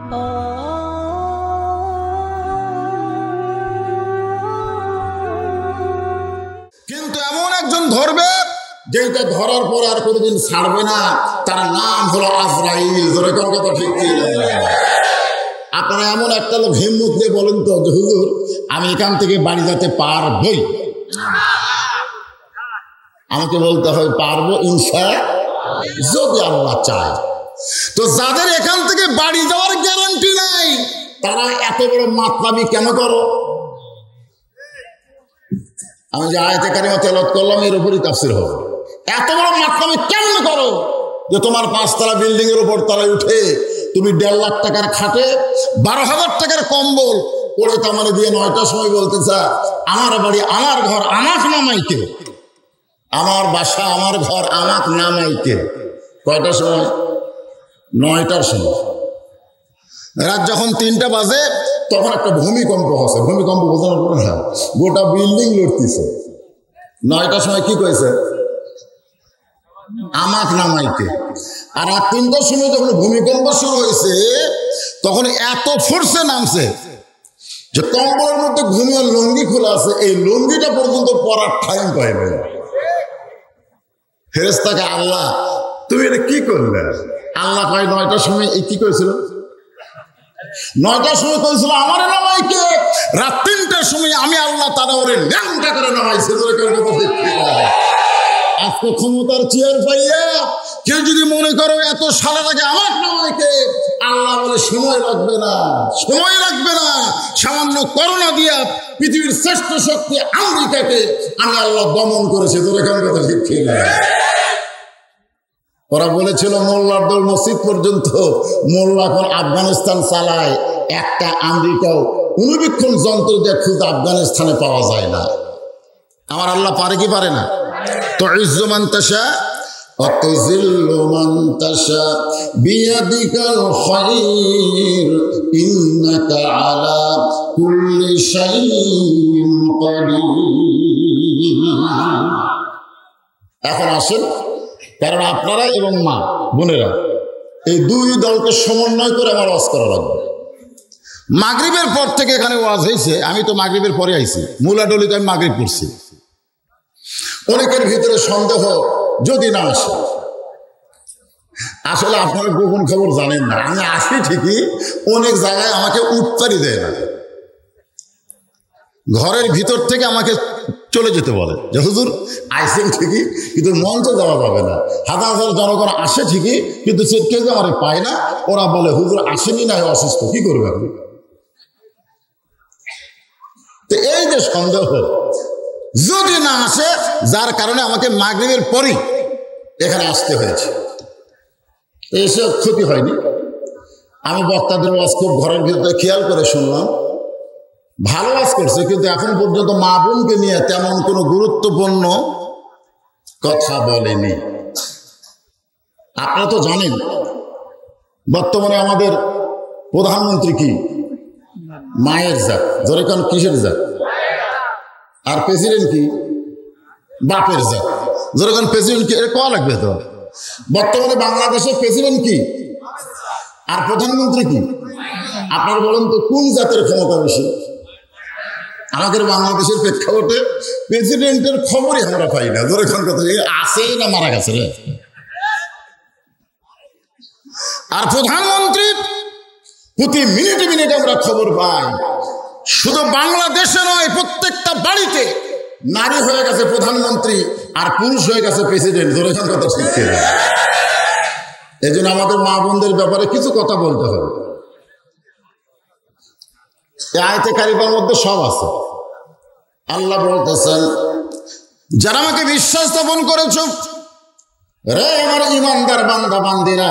কিন্তু এমন একজন ধরবে যেটা ধরার পর আর কোনোদিন ছাড়বে না, তার নাম হলো আজরাইল। ধরে কোন কথা ঠিক কি? আপনারা এমন একটা লোক হিম্মত দিয়ে বলেন তো যে হুজুর আমি এখান থেকে বাড়ি যেতে পারবই। আমাকে বলতে হয় পারবো ইনশাআল্লাহ, যদি আল্লাহ চায়। তো যাদের এখান থেকে বাড়ি যাওয়ার গ্যারান্টি নাই, তারা এত বড় মাতলামি কেন করো? আমি যে আয়াতে কারিমা তেলাওয়াত করলাম এর উপরই তাফসীর হবে। এত বড় মাতলামি কেন করো যে তোমার 5 তলা বিল্ডিং এর উপর তলায় উঠে তুমি 1.5 লাখ টাকার খাটে 12,000 টাকার কম্বল পরে তামানে দিয়ে 9টার সময় বলতেছা আমার বাড়ি আমার ঘর আমাক নামাইকে, আমার বাসা আমার ঘর আমাক নামাইকে। কয়টার সময়? 9টার সময়। রাত যখন 3টা বাজে তখন একটা ভূমিকম্প হচ্ছে। ভূমিকম্প বোঝানোর পর না, গোটা বিল্ডিং লড়তেছে। 9টার সময় কি কয়েছে? আমাক নামাইতে। আর রাত 3টার সময় যখন ভূমিকম্প শুরু হয়েছে তখন এত ফোর্সে নামছে যে কম্বলের মধ্যে ঘুমিয়ে লুঙ্গি খোলা আছে, এই লুঙ্গিটা পর্যন্ত পরার টাইম পাইবে না। ফেরেশতাকে আল্লাহ তুমি এটা কি করলে? আল্লাহ কয় 9টার সময় এই কি করেছিল? 9টার সময় করেছিল আমার নামাইকে, রাত 3টার সময় আমি আল্লাহ তারা ওরে ল্যাংটা করে নামাইছে। আজকে ক্ষমতার চেয়ার পাইয়া কেউ যদি মনে করো এত সালের আগে আমার নামাইকে, আল্লাহ বলে সময় লাগবে না, সময় লাগবে না। সামান্য করোনা দিয়া পৃথিবীর শ্রেষ্ঠ শক্তি আমেরিকাকে আমি আল্লাহ দমন করেছে। তোর এখানে কথা ঠিক ঠিক না। ওরা বলেছিল মোল্লার দল মসজিদ পর্যন্ত, মোল্লা এখন আফগানিস্তান চালায়। একটা আমেরিকাও অনুবীক্ষণ যন্ত্র দিয়ে খুব আফগানিস্তানে পাওয়া যায় না। আমার আল্লাহ পারে কি পারে না? তো ইজ্জু মান তাশা ওয়া তুযিল্লু মান তাশা বিয়াদিকাল খায়র ইন্নাকা আলা কুল্লি শাইইন কাদির। এখন আসেন, কারণ আপনারা এবং মা বোনেরা এই দুই দলকে সমন্বয় করে আমার ওয়াজ করা লাগবে। মাগরিবের পর থেকে এখানে ওয়াজ হয়েছে, আমি তো মাগরিবের পরে আইছি, মুলাডলিতে আমি মাগরিব পড়ছি। অনেকের ভিতরে সন্দেহ যদি না আসে, আসলে আপনারা গোপন খবর জানেন না। আমি আসি ঠিকই, অনেক জায়গায় আমাকে উঠপারি দেয় না। ঘরের ভিতর থেকে আমাকে চলে যেতে বলে যে হুজুর আইসেন ঠিকই, কিন্তু মঞ্চে যাওয়া যাবে না। হাজার হাজার জনগণ আসে ঠিকই, কিন্তু সে কেউ আমার পায় না। ওরা বলে হুজুর আসেনি, না অসুস্থ, কি করবে আপনি? তো এই যে সন্দেহ যদি না আসে, যার কারণে আমাকে মাগরিবের পরই এখানে আসতে হয়েছে। এসব ক্ষতি হয়নি। আমি বক্তাদের ওয়াজ খুব ঘরের ভিতরে খেয়াল করে শুনলাম, ভালো ওয়াজ করছে, কিন্তু এখন পর্যন্ত মা বোনকে নিয়ে তেমন কোনো গুরুত্বপূর্ণ কথা বলেনি। আপনারা তো জানেন বর্তমানে আমাদের প্রধানমন্ত্রী কি? মায়ের জাত। ধরে কোন কিসের জাত? আর প্রেসিডেন্ট কি? বাপের জাত। ধরে কোন প্রেসিডেন্ট কি? এটা কওয়া লাগবে তো। বর্তমানে বাংলাদেশের প্রেসিডেন্ট কি আর প্রধানমন্ত্রী কি? আপনারা বলেন তো কোন জাতের ক্ষমতা বেশি? আমাদের বাংলাদেশের প্রেক্ষাপটে প্রেসিডেন্টের খবরই আমরা পাই না। ধরে কোন কথা আছে না মারা গেছে রে। আর প্রধানমন্ত্রী প্রতি মিনিটে মিনিটে আমরা খবর পাই। শুধু বাংলাদেশে নয়, প্রত্যেকটা বাড়িতে নারী হয়ে গেছে প্রধানমন্ত্রী আর পুরুষ হয়ে গেছে প্রেসিডেন্ট। ধরে কোন কথা ঠিক ছিল। এই জন্য আমাদের মা বোনদের ব্যাপারে কিছু কথা বলতে হবে। এই আয়াতে কারিমার মধ্যে সব আছে। আল্লাহ বলতেছেন যারা আমাকে বিশ্বাস স্থাপন করেছ, রে আমার ইমানদার বান্দা বান্দিরা,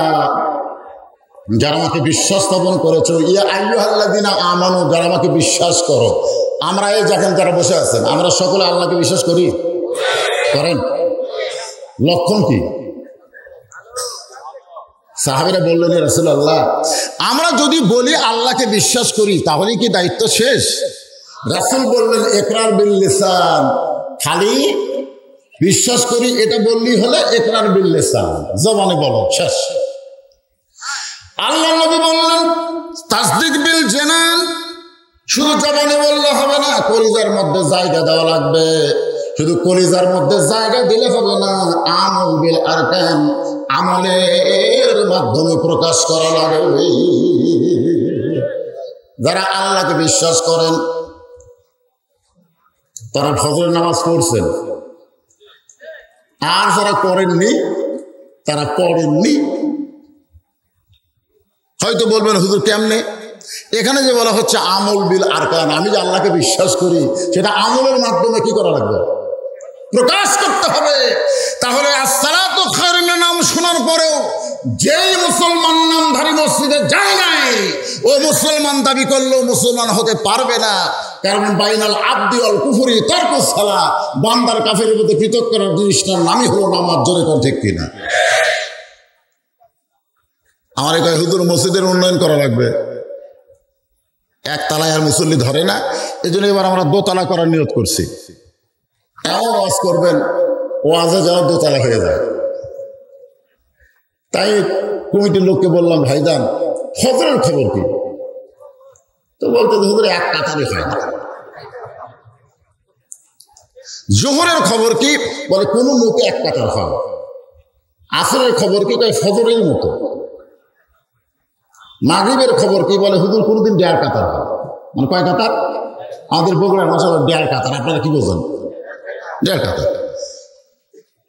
যারা আমাকে বিশ্বাস স্থাপন করেছো, ইয়া আইয়ুহাল্লাযিনা আমানু, যারা আমাকে বিশ্বাস করো। আমরা এই যেখানে যারা বসে আছেন, আমরা সকলে আল্লাহকে বিশ্বাস করি? করেন? লক্ষণ কি? সাহাবীরা বললেন ইয়া রাসূলুল্লাহ, আমরা যদি বলি আল্লাহকে বিশ্বাস করি তাহলে কি দায়িত্ব শেষ? রাসূল বললেন ইকরার বিল লিসান, খালি বিশ্বাস করি এটা বললেই হলে ইকরার বিল লিসান, জবানে বলো, শেষ। আল্লাহ নবী বললেন শুধু জবানে বললে হবে না, কলিজার মধ্যে জায়গা দেওয়া লাগবে। শুধু কলিজার মধ্যে জায়গা দিলে হবে না, আমল বিল আরকান, আমলের মাধ্যমে প্রকাশ করা লাগবে। যারা আল্লাহকে বিশ্বাস করেন তারা ফজরের নামাজ পড়ছেন, আর যারা করেননি তারা পড়েননি। হয়তো বলবেন হুজুর কেমনে? এখানে যে বলা হচ্ছে আমল বিল আরকান, আমি যে আল্লাহকে বিশ্বাস করি সেটা আমলের মাধ্যমে কি করা লাগবে? প্রকাশ করতে হবে। তাহলে আসসালাতু খায়রুন মিনান নাম শোনার পরেও যেই মুসলমান নামধারী মসজিদে যায় নাই, ও মুসলমান দাবি করলেও মুসলমান হতে পারবে না। কারণ বাইনাল আবদি ওয়াল কুফরি তারকুস সালাহ, বান্দার কাফেরের মধ্যে পৃথক করার জিনিসটার নামই হলো নামাজ। জোরে কর ঠিক কিনা? আমার কয় হুজুর মসজিদের উন্নয়ন করা লাগবে, একতলায় আর মুসল্লি ধরে না, এই জন্য এবার আমরা দোতলা করার নিয়ত করছি। এমন ওয়াজ করবেন ওয়াজে যেন দোতলা হয়ে যায়। তাই কমিটির লোককে বললাম, ভাইজান ফজরের খবর কি? তো বলতে হুজুর এক কাতারে হয় না। জোহরের খবর কি? বলে কোনো মতে এক কাতার হয়। আসরের খবর কি? কয় ফজরের মতো। মাগরিবের খবর কি? বলে হুজুর কোনোদিন 1.5 কাতার হয়। মানে কয় কাতার? আমাদের বগুড়ার ভাষা 1.5 কাতার। আপনারা কি বোঝেন? 1.5 কাতার।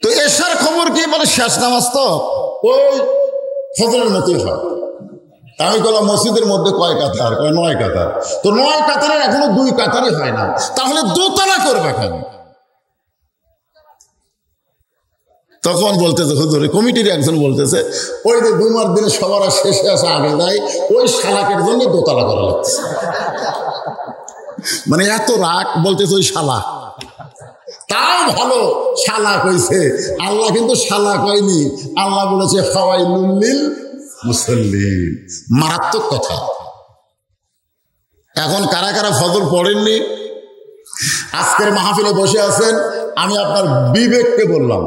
তো এশার খবর কি? বলে শেষ নামাজ তো ওই ফজরের মতোই হয়। আমি বললাম মসজিদের মধ্যে কয় কাতার? কয় 9 কাতার। তো 9 কাতারের এখনো 2 কাতারই হয় না, তাহলে দোতলা করবে কেন? তখন বলতেছে হুজুর, কমিটির একজন বলতেছে, ওই যে জুমার দিনে সবার শেষে আসা আগে যায়, ওই শালাকের জন্য দোতলা করা লাগছে। মানে এত রাগ, বলতেছে ওই শালা। তাও ভালো শালা কইছে, আল্লাহ কিন্তু শালা কয়নি, আল্লাহ বলেছে ফাওয়াইলুল লিল মুসাল্লিন। মারাত্মক কথা। এখন কারা কারা ফজর পড়েননি, আজকের মাহফিলে বসে আছেন, আমি আপনার বিবেককে বললাম,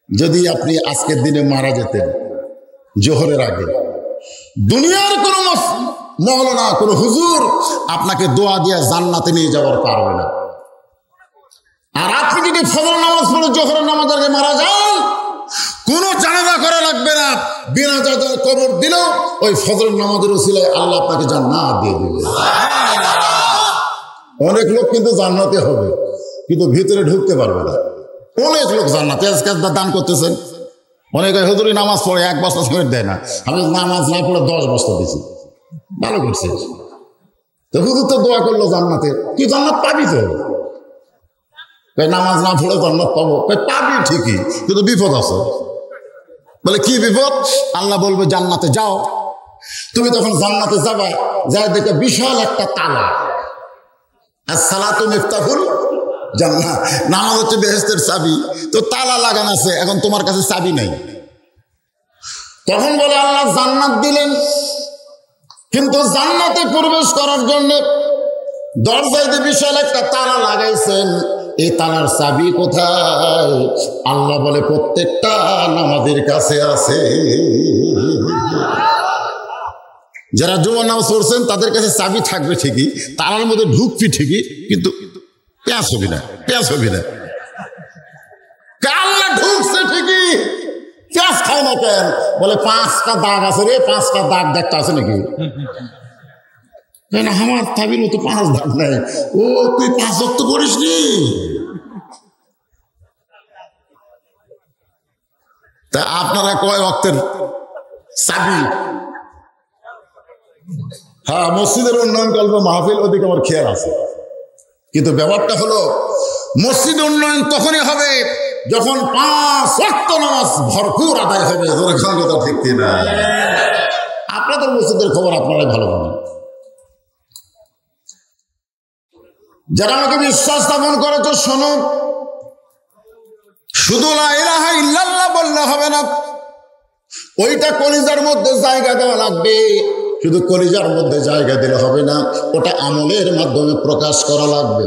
যদি আপনি আজকের দিনে মারা যেতেন জোহরের আগে, দুনিয়ার কোন মওলানা কোন হুজুর আপনাকে দোয়া দিয়ে জান্নাতে নিয়ে যাওয়ার পারবে না। আর আপনি যদি ফজর নামাজ পড়ে জোহরের নামাজ আগে মারা যান, কোন জানাজা করা লাগবে না, বিনা জানাজায় কবর দিলেও ওই ফজরের নামাজের উসিলায় আল্লাহ আপনাকে জান্নাত দিয়ে দিবে। অনেক লোক কিন্তু জান্নাতে হবে, কিন্তু ভিতরে ঢুকতে পারবে না। অনেক লোক জান্নাতে দান করতেছেন, অনেকে হুজুরি নামাজ পড়ে 1 বস্তা সিমেন্ট দেয় না, আমি নামাজ না পড়ে 10 বস্তা দিছি। ভালো করছে। তো হুজুর তো দোয়া করলো জান্নাতে, কি জান্নাত পাবি তো? নামাজ না পড়ে জান্নাত পাবো? পাবি ঠিকই, কিন্তু বিপদ আছে। বলে কি বিপদ? আল্লাহ বলবে জান্নাতে যাও, তুমি তখন জান্নাতে যাবা, যাই দেখে বিশাল একটা তালা, আসসালাতু মিফতাহুল জান্নাত, নামাজ হচ্ছে বেহেশতের চাবি, তো তালা লাগানো আছে, এখন তোমার কাছে চাবি নাই। তখন বলে আল্লাহ জান্নাত দিলেন, কিন্তু জান্নাতে প্রবেশ করার জন্য দরজায় বিশাল একটা তালা লাগাইছেন, এই তালার চাবি কোথায়? আল্লাহ বলে প্রত্যেকটা নামাজের কাছে আছে। যারা জুমার নামাজ পড়ছেন তাদের কাছে চাবি থাকবে ঠিকই, তালার মধ্যে ঢুকবি ঠিকই, কিন্তু পেঁয়াজ হবি না, পেঁয়াজ হবি না। আল্লাহ ঢুকছে ঠিকই, পেঁয়াজ খায় না কেন? বলে 5টা দাগ আছে রে, 5টা দাগ দেখতে আছে নাকি? আমার তাবির মতো 5 দাগ নাই। ও তুই 5 ওয়াক্ত করিস নি? তা আপনারা কয় ওয়াক্তের চাবি? হ্যাঁ, মসজিদের উন্নয়ন করবে মাহফিল, ওদিকে আমার খেয়াল আছে, কিন্তু ব্যাপারটা হলো মসজিদ উন্নয়ন তখনই হবে যখন 5 ওয়াক্ত নামাজ ভরপুর আদায় হবে। কথা ঠিক কিনা? আপনাদের মসজিদের খবর আপনারাই ভালো জানেন। যারা আমাকে বিশ্বাস স্থাপন করেছে, শোনো, শুধু লা ইলাহা ইল্লাল্লাহ বললে হবে না, ওইটা কলিজার মধ্যে জায়গা দেওয়া লাগবে। শুধু কলিজার মধ্যে জায়গা দিলে হবে না, ওটা আমলের মাধ্যমে প্রকাশ করা লাগবে।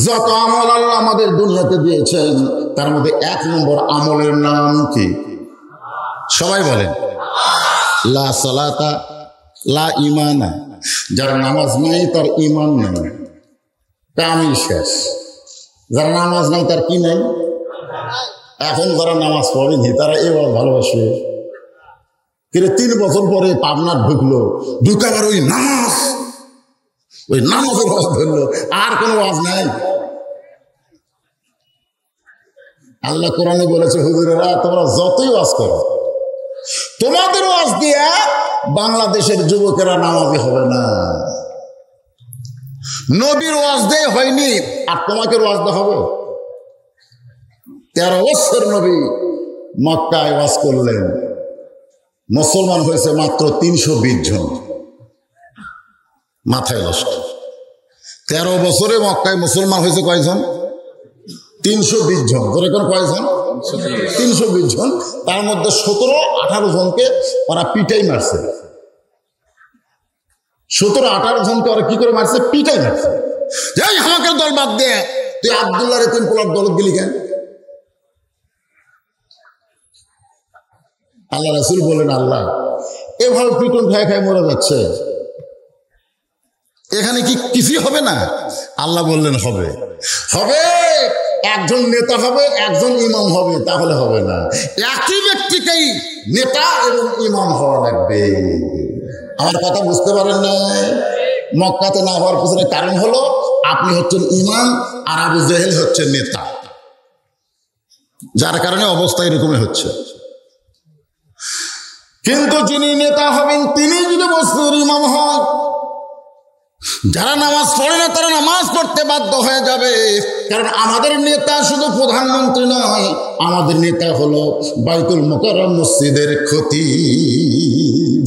যত আমল আল্লাহ আমাদের দুনিয়াতে দিয়েছেন, তার মধ্যে 1 নম্বর আমলের নাম কি? সবাই বলেন, লা সালাতা লা ইমানা, যার নামাজ নাই তার ইমান নাই, কামই শেষ। যার নামাজ নাই তার কি নাই? এখন যারা নামাজ পড়েনি তারা এবার ভালোবাসে। কিন্তু 3 বছর পরে পাবনার ঢুকলো, ঢুকাবার ওই নামাজের ওয়াজ ধরলো, আর কোনো ওয়াজ নাই। আল্লাহ কোরআনে বলেছে, হুজুরেরা তোমরা যতই ওয়াজ করো, তোমাদের ওয়াজ দিয়া বাংলাদেশের যুবকেরা নামাজি হবে না। নবীর ওয়াজ দিয়ে হয়নি, আর তোমাকে ওয়াজ দেওয়া হবে? 13 বছর নবী মক্কায় ওয়াজ করলেন, মুসলমান হয়েছে মাত্র 320 জন। মাথায় নষ্ট। 13 বছরে মক্কায় মুসলমান হয়েছে কয়জন? 320 জন। যেরকম কয়জন? 320 জন। তার মধ্যে 17-18 জনকে ওরা পিটাই মারছে। 17-18 জনকে ওরা কি করে মারছে? পিটাই মারছে। এই আমাকে দল বাদ দে, তুই আব্দুল্লাহ রে 3 পোলার দল গেলি কেন? আল্লাহ রাসূল বলেন, আল্লাহ এভাবে পিটন খায় খায় মরে যাচ্ছে, এখানে কি কিছুই হবে না? আল্লাহ বললেন হবে, হবে। একজন নেতা হবে, একজন ইমাম হবে, তাহলে হবে না। একই ব্যক্তিকেই নেতা এবং ইমাম হওয়া লাগবে। আমার কথা বুঝতে পারেন না? মক্কাতে না হওয়ার পিছনে কারণ হলো আপনি হচ্ছেন ইমাম আর আবু জেহেল হচ্ছে নেতা, যার কারণে অবস্থা এরকমই হচ্ছে। কিন্তু যিনি নেতা হবেন তিনি যদি বস্তুর ইমাম হয়, যারা নামাজ পড়ে না তারা নামাজ পড়তে বাধ্য হয়ে যাবে। কারণ আমাদের নেতা শুধু প্রধানমন্ত্রী নয়, আমাদের নেতা হলো বাইতুল মুকাররম মসজিদের খতিব।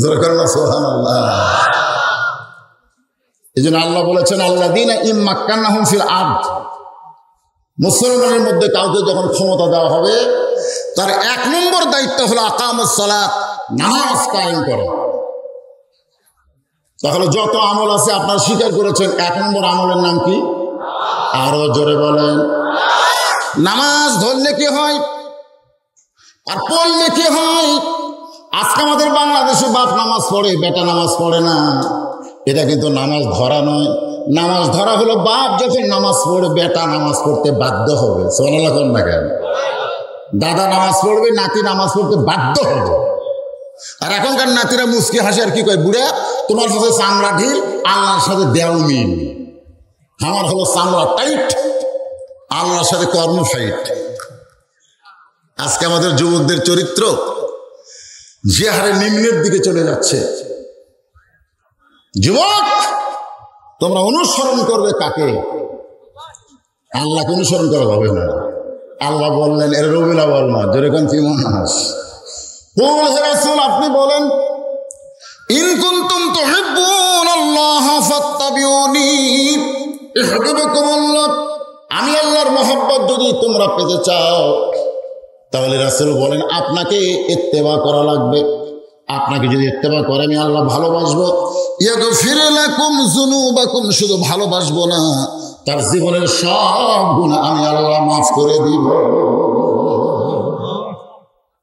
সুবহানাল্লাহ। এই জন্য আল্লাহ বলেছেন, আল্লাযীনা ইম্মাক্কান্নাহুম ফিল আরদ, মুসলমানের মধ্যে কাউকে যখন ক্ষমতা দেওয়া হবে তার 1 নম্বর দায়িত্ব হলো আকামুস সালাত, নামাজ কায়েম করা। তাহলে যত আমল আছে আপনারা স্বীকার করেছেন, 1 নম্বর আমলের নাম কি? আরো জোরে বলেন। নামাজ ধরলে কি হয় আর পড়লে কি হয়? আজকে আমাদের বাংলাদেশে বাপ নামাজ পড়ে, বেটা নামাজ পড়ে না। এটা কিন্তু নামাজ ধরা নয়। নামাজ ধরা হলো বাপ যখন নামাজ পড়ে বেটা নামাজ পড়তে বাধ্য হবে। সুবহানাল্লাহ কোন না কেন? দাদা নামাজ পড়বে, নাতি নামাজ পড়তে বাধ্য হবে। আর এখনকার নাতিরা মুচকি হাসে আর কি কয়, বুড়া তোমার সাথে চামড়া ঢিল, আল্লাহর সাথে দেও মিল। আমার হলো চামড়া টাইট, আল্লাহর সাথে কর্ম ফাইট। আজকে আমাদের যুবকদের চরিত্র যে হারে নিম্নের দিকে চলে যাচ্ছে। যুবক তোমরা অনুসরণ করবে কাকে? আল্লাহকে অনুসরণ করা হবে না। আল্লাহ বললেন, এর রবিলা বল না, যেরকম কি মাস আপনি বলেন, ইন কুনতুম তুহিব্বুনাল্লাহ ফাত্তাবিউনি ইউহিব্বুকুমুল্লাহ, আমি আল্লাহর মহব্বত যদি তোমরা পেতে চাও তাহলে রাসূল বলেন আপনাকে ইত্তেবা করা লাগবে। আপনাকে যদি ইত্তেবা করে আমি আল্লাহ ভালোবাসবো। ইয়াগফির লাকুম যুনুবাকুম, শুধু ভালোবাসবো না, তার জীবনের সব গুনাহ আমি আল্লাহ মাফ করে দিব।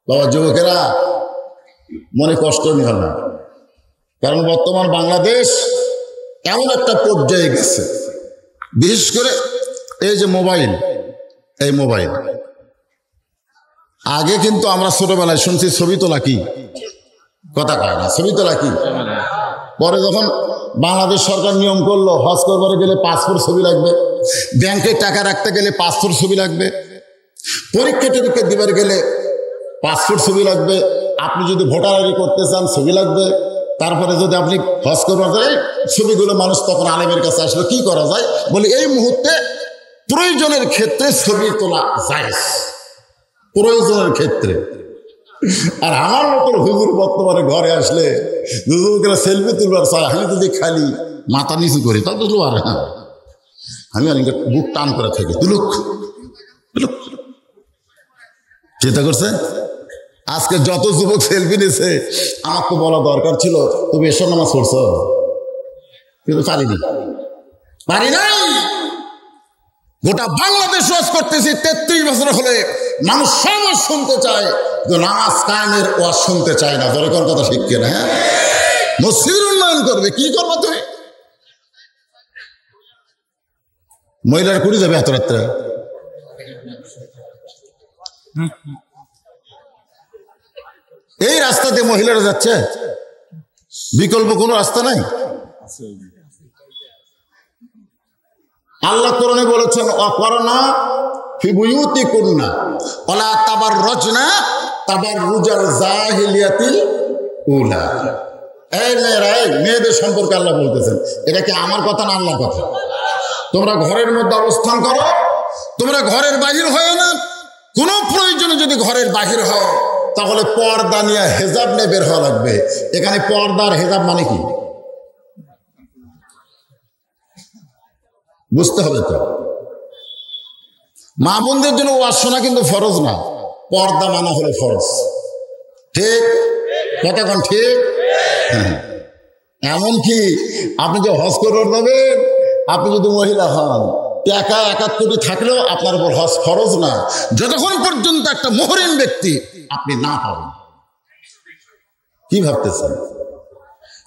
বাবা যুবকেরা মনে কষ্ট নিও না, কারণ বর্তমান বাংলাদেশ এমন একটা পর্যায়ে গেছে, বিশেষ করে এই যে মোবাইল, এই মোবাইল। আগে কিন্তু আমরা ছোটবেলায় শুনছি ছবি তোলা কি, কথা কয় না, ছবি তোলা কি। পরে যখন বাংলাদেশ সরকার নিয়ম করলো হজ করবার গেলে পাসপোর্ট ছবি লাগবে, ব্যাংকে টাকা রাখতে গেলে পাসপোর্ট ছবি লাগবে, পরীক্ষা টরীক্ষা দিবার গেলে পাসপোর্ট ছবি লাগবে, আপনি যদি ভোটার আইডি করতে চান ছবি লাগবে, তারপরে যদি আপনি হজ করবার যায় ছবিগুলো মানুষ তখন আলেমের কাছে আসলে কি করা যায়, বলে এই মুহূর্তে প্রয়োজনের ক্ষেত্রে ছবি তোলা যায়, প্রয়োজনের ক্ষেত্রে। আর আমার মতো হুজুর বর্তমানে ঘরে আসলে হুজুরকে সেলফি তুলবার চাই, আমি যদি খালি মাথা নিচু করি তা তুলব আর হ্যাঁ, আমি অনেক বুক টান করে থাকি, তুলুক তুলুক। চিন্তা করছে আজকে যত যুবক সেলফি নিছে, আমার তো বলা দরকার ছিল তুমি এসব নামাজ পড়ছ, কিন্তু পারিনি, পারি নাই। গোটা বাংলাদেশ ওয়াজ করতেছি 33 বছর হলে, মানুষ সমাজ শুনতে চায়, নামাজ কায়েমের ওয়াজ শুনতে চায় না। দরকার কথা ঠিক কিনা? হ্যাঁ, মসজিদুল করবে, কি করবো তুমি? মহিলারা কুড়ি যাবে এত রাত্রে? এই রাস্তাতে মহিলারা যাচ্ছে, বিকল্প কোনো রাস্তা নাই। আল্লাহ কোরআনে বলেছেন অকরনা ফি বুয়ুতিকুন্না ওয়ালা তাবাররাজনা তাবাররুজাল জাহিলিয়াতিল উলা। এই মেয়েরা, এই মেয়েদের সম্পর্কে আল্লাহ বলতেছেন। এটা কি আমার কথা না আল্লাহর কথা? তোমরা ঘরের মধ্যে অবস্থান করো, তোমরা ঘরের বাহির হয় না। কোনো প্রয়োজনে যদি ঘরের বাহির হয় তাহলে পর্দা নিয়ে হেজাব নিয়ে বের হওয়া লাগবে। এখানে পর্দার হেজাব মানে কি বুঝতে হবে তো। মা বোনদের জন্য ওয়াজ শোনা কিন্তু ফরজ না, পর্দা মানা হলো ফরজ। ঠিক কতক্ষণ? ঠিক। এমনকি আপনি যে হজ করে নেবেন, আপনি যদি মহিলা হন, টাকা 71 কোটি থাকলেও আপনার উপর হজ ফরজ না, যতক্ষণ পর্যন্ত একটা মুহরিম ব্যক্তি আপনি না পাবেন। কি ভাবতেছেন?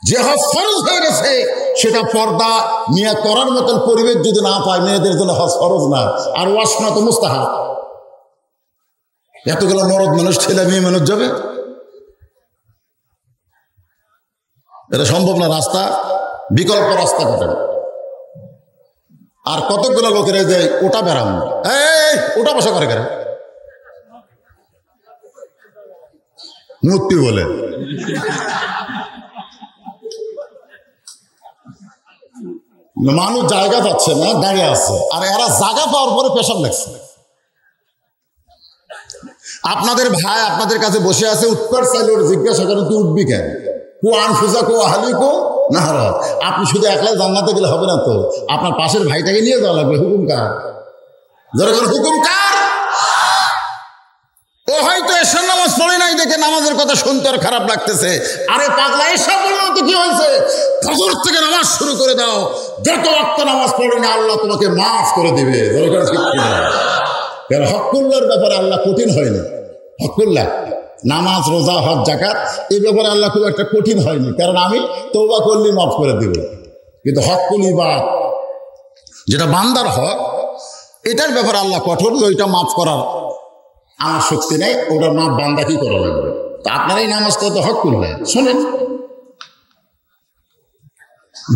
যে হজ ফরজ হয়ে গেছে সেটা পর্দা নিয়ে করার মতন পরিবেশ যদি না পায়, মেয়েদের জন্য হজ ফরজ না, আর ওয়াজ শোনা তো মুস্তাহাব। এতগুলো মরদ মানুষ, ছেলে মেয়ে মানুষ যাবে, এটা সম্ভব না। রাস্তা, বিকল্প রাস্তা করেন। আর কতগুলো লোকেরা যে ওটা বেড়াম, এই ওটা বসা করে কেন মূর্তি বলে, মানুষ জায়গা পাচ্ছে না, দাঁড়িয়ে আছে, আর এরা জায়গা পাওয়ার পরে পেশাব লাগছে। আপনাদের ভাই আপনাদের কাছে বসে আছে, উৎকর চাইলে ওর জিজ্ঞাসা করেন তুই উঠবি কেন? কুয়ান ফুজা কো আহালি কো না। আপনি শুধু একলাই জান্নাতে গেলে হবে না তো, আপনার পাশের ভাইটাকে নিয়ে যাওয়া লাগবে। হুকুম কার? যারা করে হুকুম কার? ও হয়তো এসব নামাজ পড়ে নাই দেখে নামাজের কথা শুনতে আর খারাপ লাগতেছে। আরে পাগলা, এসব বললো তো কি হয়েছে? ফজর থেকে নামাজ শুরু করে দাও, যত ওয়াক্ত নামাজ পড়ে না আল্লাহ তোমাকে মাফ করে দিবে। কারণ হকুল্লার ব্যাপারে আল্লাহ কঠিন হয়নি। হকুল্লাহ নামাজ, রোজা, হজ, যাকাত, এই ব্যাপারে আল্লাহ খুব একটা কঠিন হয়নি, কারণ আমি তওবা করলেই মাফ করে দেব। কিন্তু হকুল ইবাদ, যেটা বান্দার হক, এটার ব্যাপারে আল্লাহ কঠোর। ওইটা মাফ করার আমার শক্তি নেই, ওটার মাফ বান্দা কি করা লাগবে। তা আপনারা এই নামাজটা তো হকুল হয়। শোনেন,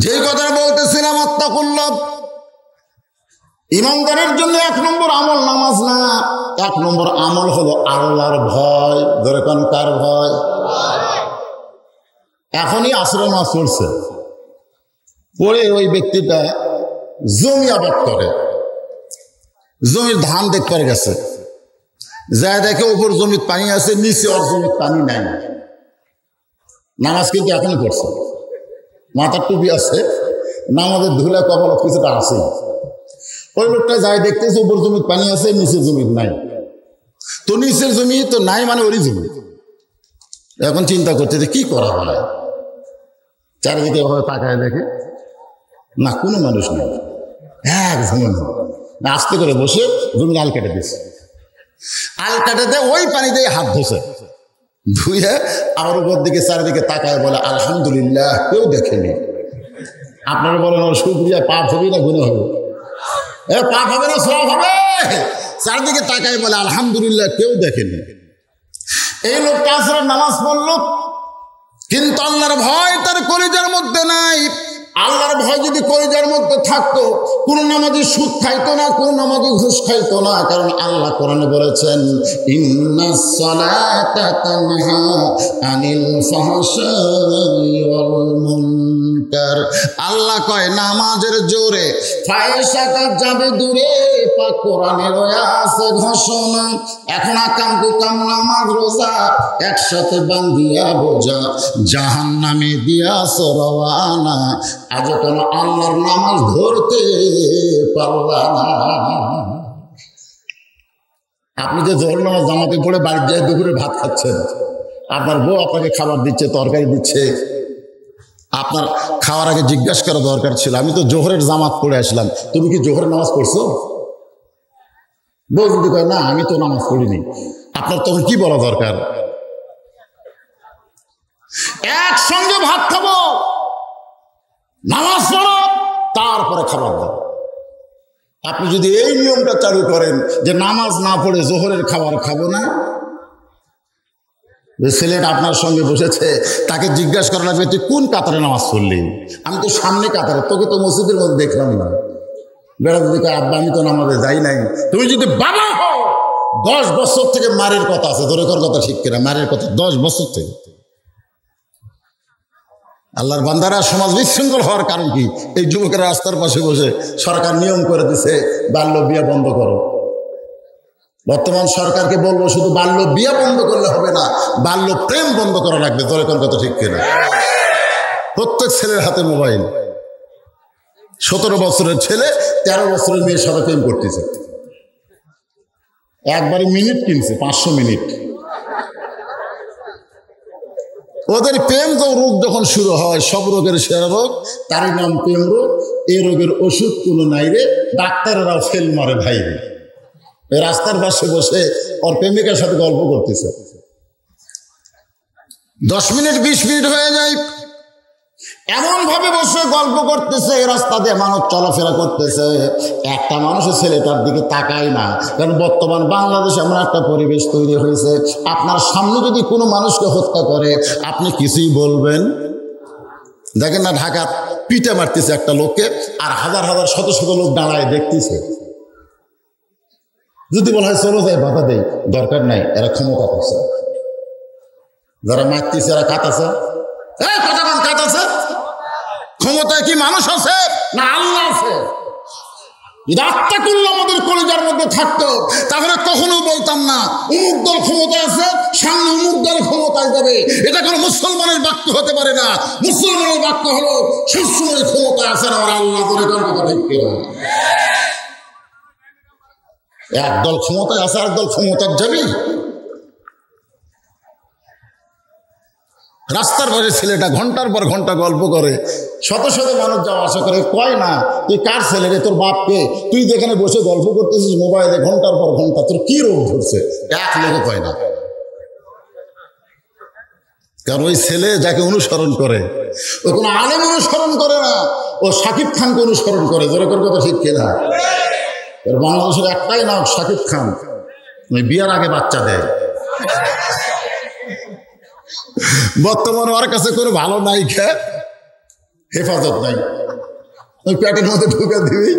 যে কথা বলতেছিলাম, আত্তাকুল্লাহ, ইমানদারের জন্য 1 নম্বর আমল নামাজ না, 1 নম্বর আমল হলো আল্লাহর ভয়। ধরে কোন কার ভয়? এখনই আসরের নামাজ পড়ছে, পড়ে ওই ব্যক্তিটা জমি আবাদ করে, জমির ধান দেখতে গেছে, যা দেখে উপর জমির পানি আছে, নিচে ওর জমির পানি নাই। নামাজ কিন্তু এখনই পড়ছে, মাথার টুপি আছে, নামাজের ধুলা কপাল কিছুটা আছে। ওই লোকটা যাই দেখতেছে উপর জমির পানি আছে, নিচের জমির নাই। তো নিচের জমি তো নাই, মানে ওরই জমি। এখন চিন্তা করতেছে কি করা হয়। চারিদিকে এভাবে তাকায় দেখে না, কোনো মানুষ নেই, এক জমি। আস্তে করে বসে জমির আল কেটে দিচ্ছে, আল কাটাতে ওই পানি দিয়ে হাত ধুছে, ধুয়ে আমার উপর দিকে চারিদিকে তাকায় বলে আলহামদুলিল্লাহ, কেউ দেখেনি। আপনারা বলেন শুকরিয়া, পাপ হবে না গুনাহ হবে? পাপ হবে না সওয়াব হবে? চারদিকে তাকায় বলে আলহামদুলিল্লাহ, কেউ দেখেনি। এই লোকটা আসরের নামাজ পড়ল, কিন্তু আল্লাহর ভয় তার কলিজার মধ্যে নাই। আল্লাহর ভয় যদি কলিজার মধ্যে থাকতো, কোন নামাজি সুদ খাইতো না, কোন নামাজি ঘুষ খাইতো না। কারণ আল্লাহ কোরআনে বলেছেন ইন্নাস সালাতা তানহা আনিল ফাহশাই ওয়াল মুনকার। আল্লাহ কয় নামাজের জোরে ফাহিশাটা যাবে দূরে, পাক কোরআনের আছে ঘোষণা। এখন আকাম কুকাম নামাজ রোজা একসাথে বান্ধিয়া বোঝা, জাহান্নামে দিয়াছ রওয়ানা, আজ কেন আল্লাহর নামাজ ধরতে পারলা না? আপনি যে জোহর নামাজ জামাতে পড়ে বাড়ি যায় দুপুরে ভাত খাচ্ছেন, আপনার বউ আপনাকে খাবার দিচ্ছে, তরকারি দিচ্ছে, আপনার খাওয়ার আগে জিজ্ঞাসা করা দরকার ছিল আমি তো জোহরের জামাত পড়ে আসলাম, তুমি কি জোহরের নামাজ পড়ছো? বউ যদি কয় না আমি তো নামাজ পড়িনি, আপনার তখন কি বলা দরকার? একসঙ্গে ভাত খাবো, নামাজ পড়ো, তারপরে খাবার দাও। আপনি যদি এই নিয়মটা চালু করেন যে নামাজ না পড়ে জোহরের খাবার খাবো না, যে ছেলেটা আপনার সঙ্গে বসেছে তাকে জিজ্ঞাসা করা লাগবে তুই কোন কাতারে নামাজ পড়লি? আমি তো সামনে কাতারে, তোকে তো মসজিদের মধ্যে দেখলাম না। বেড়াতে দিকে আব্বা আমি তো নামাজে যাই নাই। তুমি যদি বাবা হও, 10 বছর থেকে মারের কথা আছে, তোর কথা ঠিক কিনা? মারের কথা 10 বছর থেকে। আল্লাহর বান্দারা সমাজ বিশৃঙ্খল হওয়ার কারণ কি? এই যুবকেরা রাস্তার পাশে বসে সরকার নিয়ম করে দিছে বাল্য বিয়ে বন্ধ করো। বর্তমান সরকারকে বলবো শুধু বাল্য বিয়ে বন্ধ করলে হবে না, বাল্য প্রেম বন্ধ করা লাগবে। তোর কথা ঠিক কিনা? প্রত্যেক ছেলের হাতে মোবাইল। 17 বছরের ছেলে 13 বছরের মেয়ের সাথে প্রেম করতেছে। একবারে মিনিট কিনছে 500 মিনিট। ওদের প্রেম তো রোগ যখন শুরু হয়, সব রোগের সেরা রোগ, তারই নাম প্রেম রোগ। এই রোগের ওষুধ কোনো নাই রে, ডাক্তারেরাও ফেল মারে ভাই। রাস্তার পাশে বসে ওর প্রেমিকার সাথে গল্প করতেছে। 10 মিনিট 20 মিনিট হয়ে যায়, এমন ভাবে বসে গল্প করতেছে। রাস্তা দিয়ে মানুষ চলাফেরা করতেছে, একটা মানুষের ছেলেটার দিকে তাকায় না। কারণ বর্তমান বাংলাদেশে এমন একটা পরিবেশ তৈরি হয়েছে, আপনার সামনে যদি কোনো মানুষকে হত্যা করে আপনি কিছুই বলবেন। দেখেন না, ঢাকার পিটে মারতেছে একটা লোককে, আর হাজার হাজার শত শত লোক দাঁড়ায় দেখতেছে। যদি বলা হয় চলো যাই, বাধা দেয়, দরকার নাই, এরা ক্ষমতা পাচ্ছে। যারা মারতেছে এরা কাটাছে, কাটাছে। ক্ষমতায় কি মানুষ আছে না আল্লাহ আছে? রাতটা করলে আমাদের কলেজের মধ্যে থাকতো, তাহলে কখনো বলতাম না অমুক দল ক্ষমতায় আছে, সামনে অমুক দল ক্ষমতায় যাবে। এটা কোনো মুসলমানের বাক্য হতে পারে না। মুসলমানের বাক্য হলো সবসময় ক্ষমতায় আছে আমার আল্লাহ। একদল ক্ষমতায় আছে, একদল ক্ষমতার যাবি। রাস্তার পাশে ছেলেটা ঘন্টার পর ঘন্টা গল্প করে, শত শত মানুষ যাওয়া আশা করে। কয় না তুই কার ছেলে রে, তোর বাপকে? তুই যেখানে বসে গল্প করতেছিস মোবাইলে ঘন্টার পর ঘন্টা, তোর কি রোগ ধরছে? এক লোক কয় না। কারণ ওই ছেলে যাকে অনুসরণ করে ও কোনো আলেম অনুসরণ করে না, ও শাকিব খানকে অনুসরণ করে। যেরকম কথা ঠিক কিনা? বাংলাদেশের একটাই নাম শাকিব খান, ওই বিয়ার আগে বাচ্চা দেয়। বর্তমানে ওর কাছে কোনো ভালো নাই, হেফাজত নাই। ওই প্যাটের মধ্যে ঢুকে দিবি,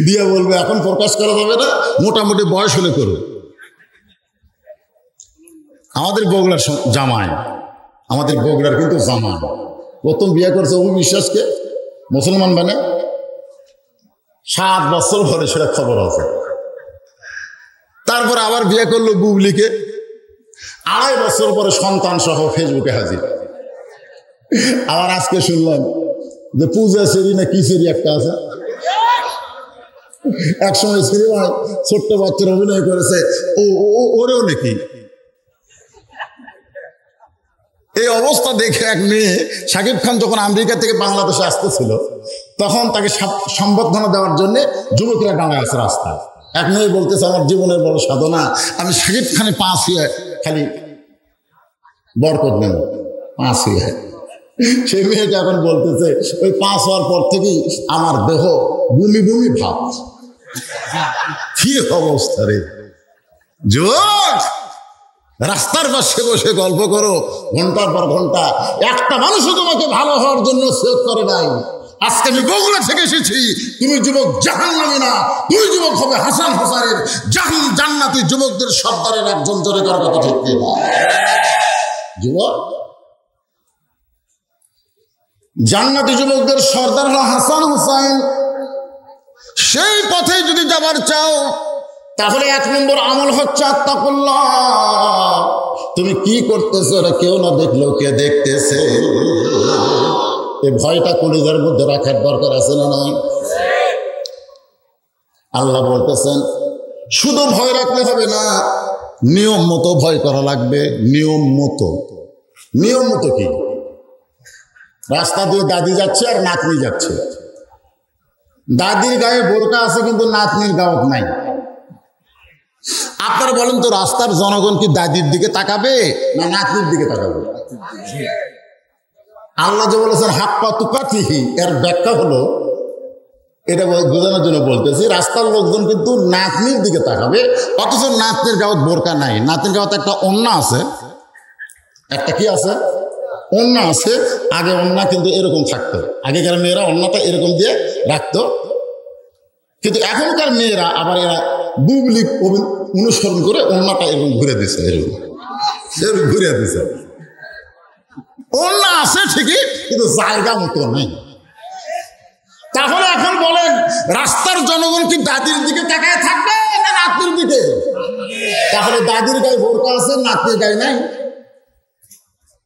দিয়ে বলবে এখন প্রকাশ করা যাবে না, মোটামুটি বয়স হলে করো। আমাদের বগুড়ার জামাই, আমাদের বগুড়ার কিন্তু জামাই প্রথম বিয়ে করছে অপু বিশ্বাসকে, মুসলমান মানে 7 বছর পরে সেটা খবর আছে। তারপর আবার বিয়ে করলো বুবলিকে, 2.5 বছর পরে সন্তান সহ ফেসবুকে হাজির। আবার আজকে শুনলাম যে পূজা সেরি না কি সেরি একটা আছে, একসময় সিনেমায় ছোট্ট বাচ্চার অভিনয় করেছে, ওরেও নাকি। এই অবস্থা দেখে এক মেয়ে, শাকিব খান যখন আমেরিকা থেকে বাংলাদেশে আসতেছিল তখন তাকে সম্বর্ধনা দেওয়ার জন্য যুবকেরা দাঁড়ায় আছে রাস্তায়। এক মেয়ে বলতেছে আমার জীবনের বড় সাধনা, আমি শাকিব খানে 5 হয়ে খালি বরকত নেব, 5 হয়ে। সেই মেয়েটা এখন বলতেছে ওই 5 হওয়ার পর থেকেই আমার দেহ বমি বমি ভাব। কি অবস্থা রে! যুবক, রাস্তার পাশে বসে গল্প করো ঘন্টার পর ঘন্টা, একটা মানুষও তোমাকে ভালো হওয়ার জন্য সেভ করে নাই। আজকে আমি বগুড়া থেকে এসেছি, তুমি যুবক জাহান্নামী না, তুমি যুবক হবে হাসান হোসাইনের জান্নাতি যুবকদের সর্দারের একজন। জোরে করার কথা ঠিক না? যুবক জান্নাতি যুবকদের সর্দার হলো হাসান হোসাইন। সেই পথে যদি যাবার চাও তাহলে 1 নম্বর আমল হচ্ছে আত্তাকুল্লাহ। তুমি কি করতেছো ওরা কেউ না দেখলেও কে দেখতেছে, এই ভয়টা কলিজার মধ্যে রাখার দরকার আছে না নাই? আল্লাহ বলতেছেন শুধু ভয় রাখলে হবে না, নিয়ম মতো ভয় করা লাগবে। নিয়ম মতো, নিয়ম মতো কি? রাস্তা দিয়ে দাদি যাচ্ছে আর নাতনি যাচ্ছে, দাদির গায়ে বোরকা আছে কিন্তু নাতনির গাওয়াত নাই। আপনারা বলেন তো রাস্তার জনগণ কি দাদির দিকে তাকাবে না নাতনির দিকে তাকাবে? আল্লাহ যে বলেছেন হাক্কা তুকাতিহি, এর ব্যাখ্যা হলো, এটা বোঝানোর জন্য বলতেছি, রাস্তার লোকজন কিন্তু নাতনির দিকে তাকাবে, অথচ নাতনির গাওয়াত বোরকা নাই। নাতনির গাওয়াতে একটা ওন্না আছে, একটা কি আছে, ওন্না আছে। আগে ওন্না কিন্তু এরকম থাকতো, আগেকার মেয়েরা ওন্নাটা এরকম দিয়ে রাখতো, কিন্তু এখনকার মেয়েরা আবার এরা বুবলি অনুসরণ করে ওন্নাটা এরকম ঘুরে দিচ্ছে, এরকম ঘুরে দিচ্ছে। ওন্না আছে ঠিকই, কিন্তু জায়গা মতো নেই। তাহলে এখন বলেন, রাস্তার জনগণ কি দাদির দিকে তাকায় থাকবে না নাতির দিকে? তাহলে দাদির গায়ে বোরকা আছে, নাতির গায়ে নাই।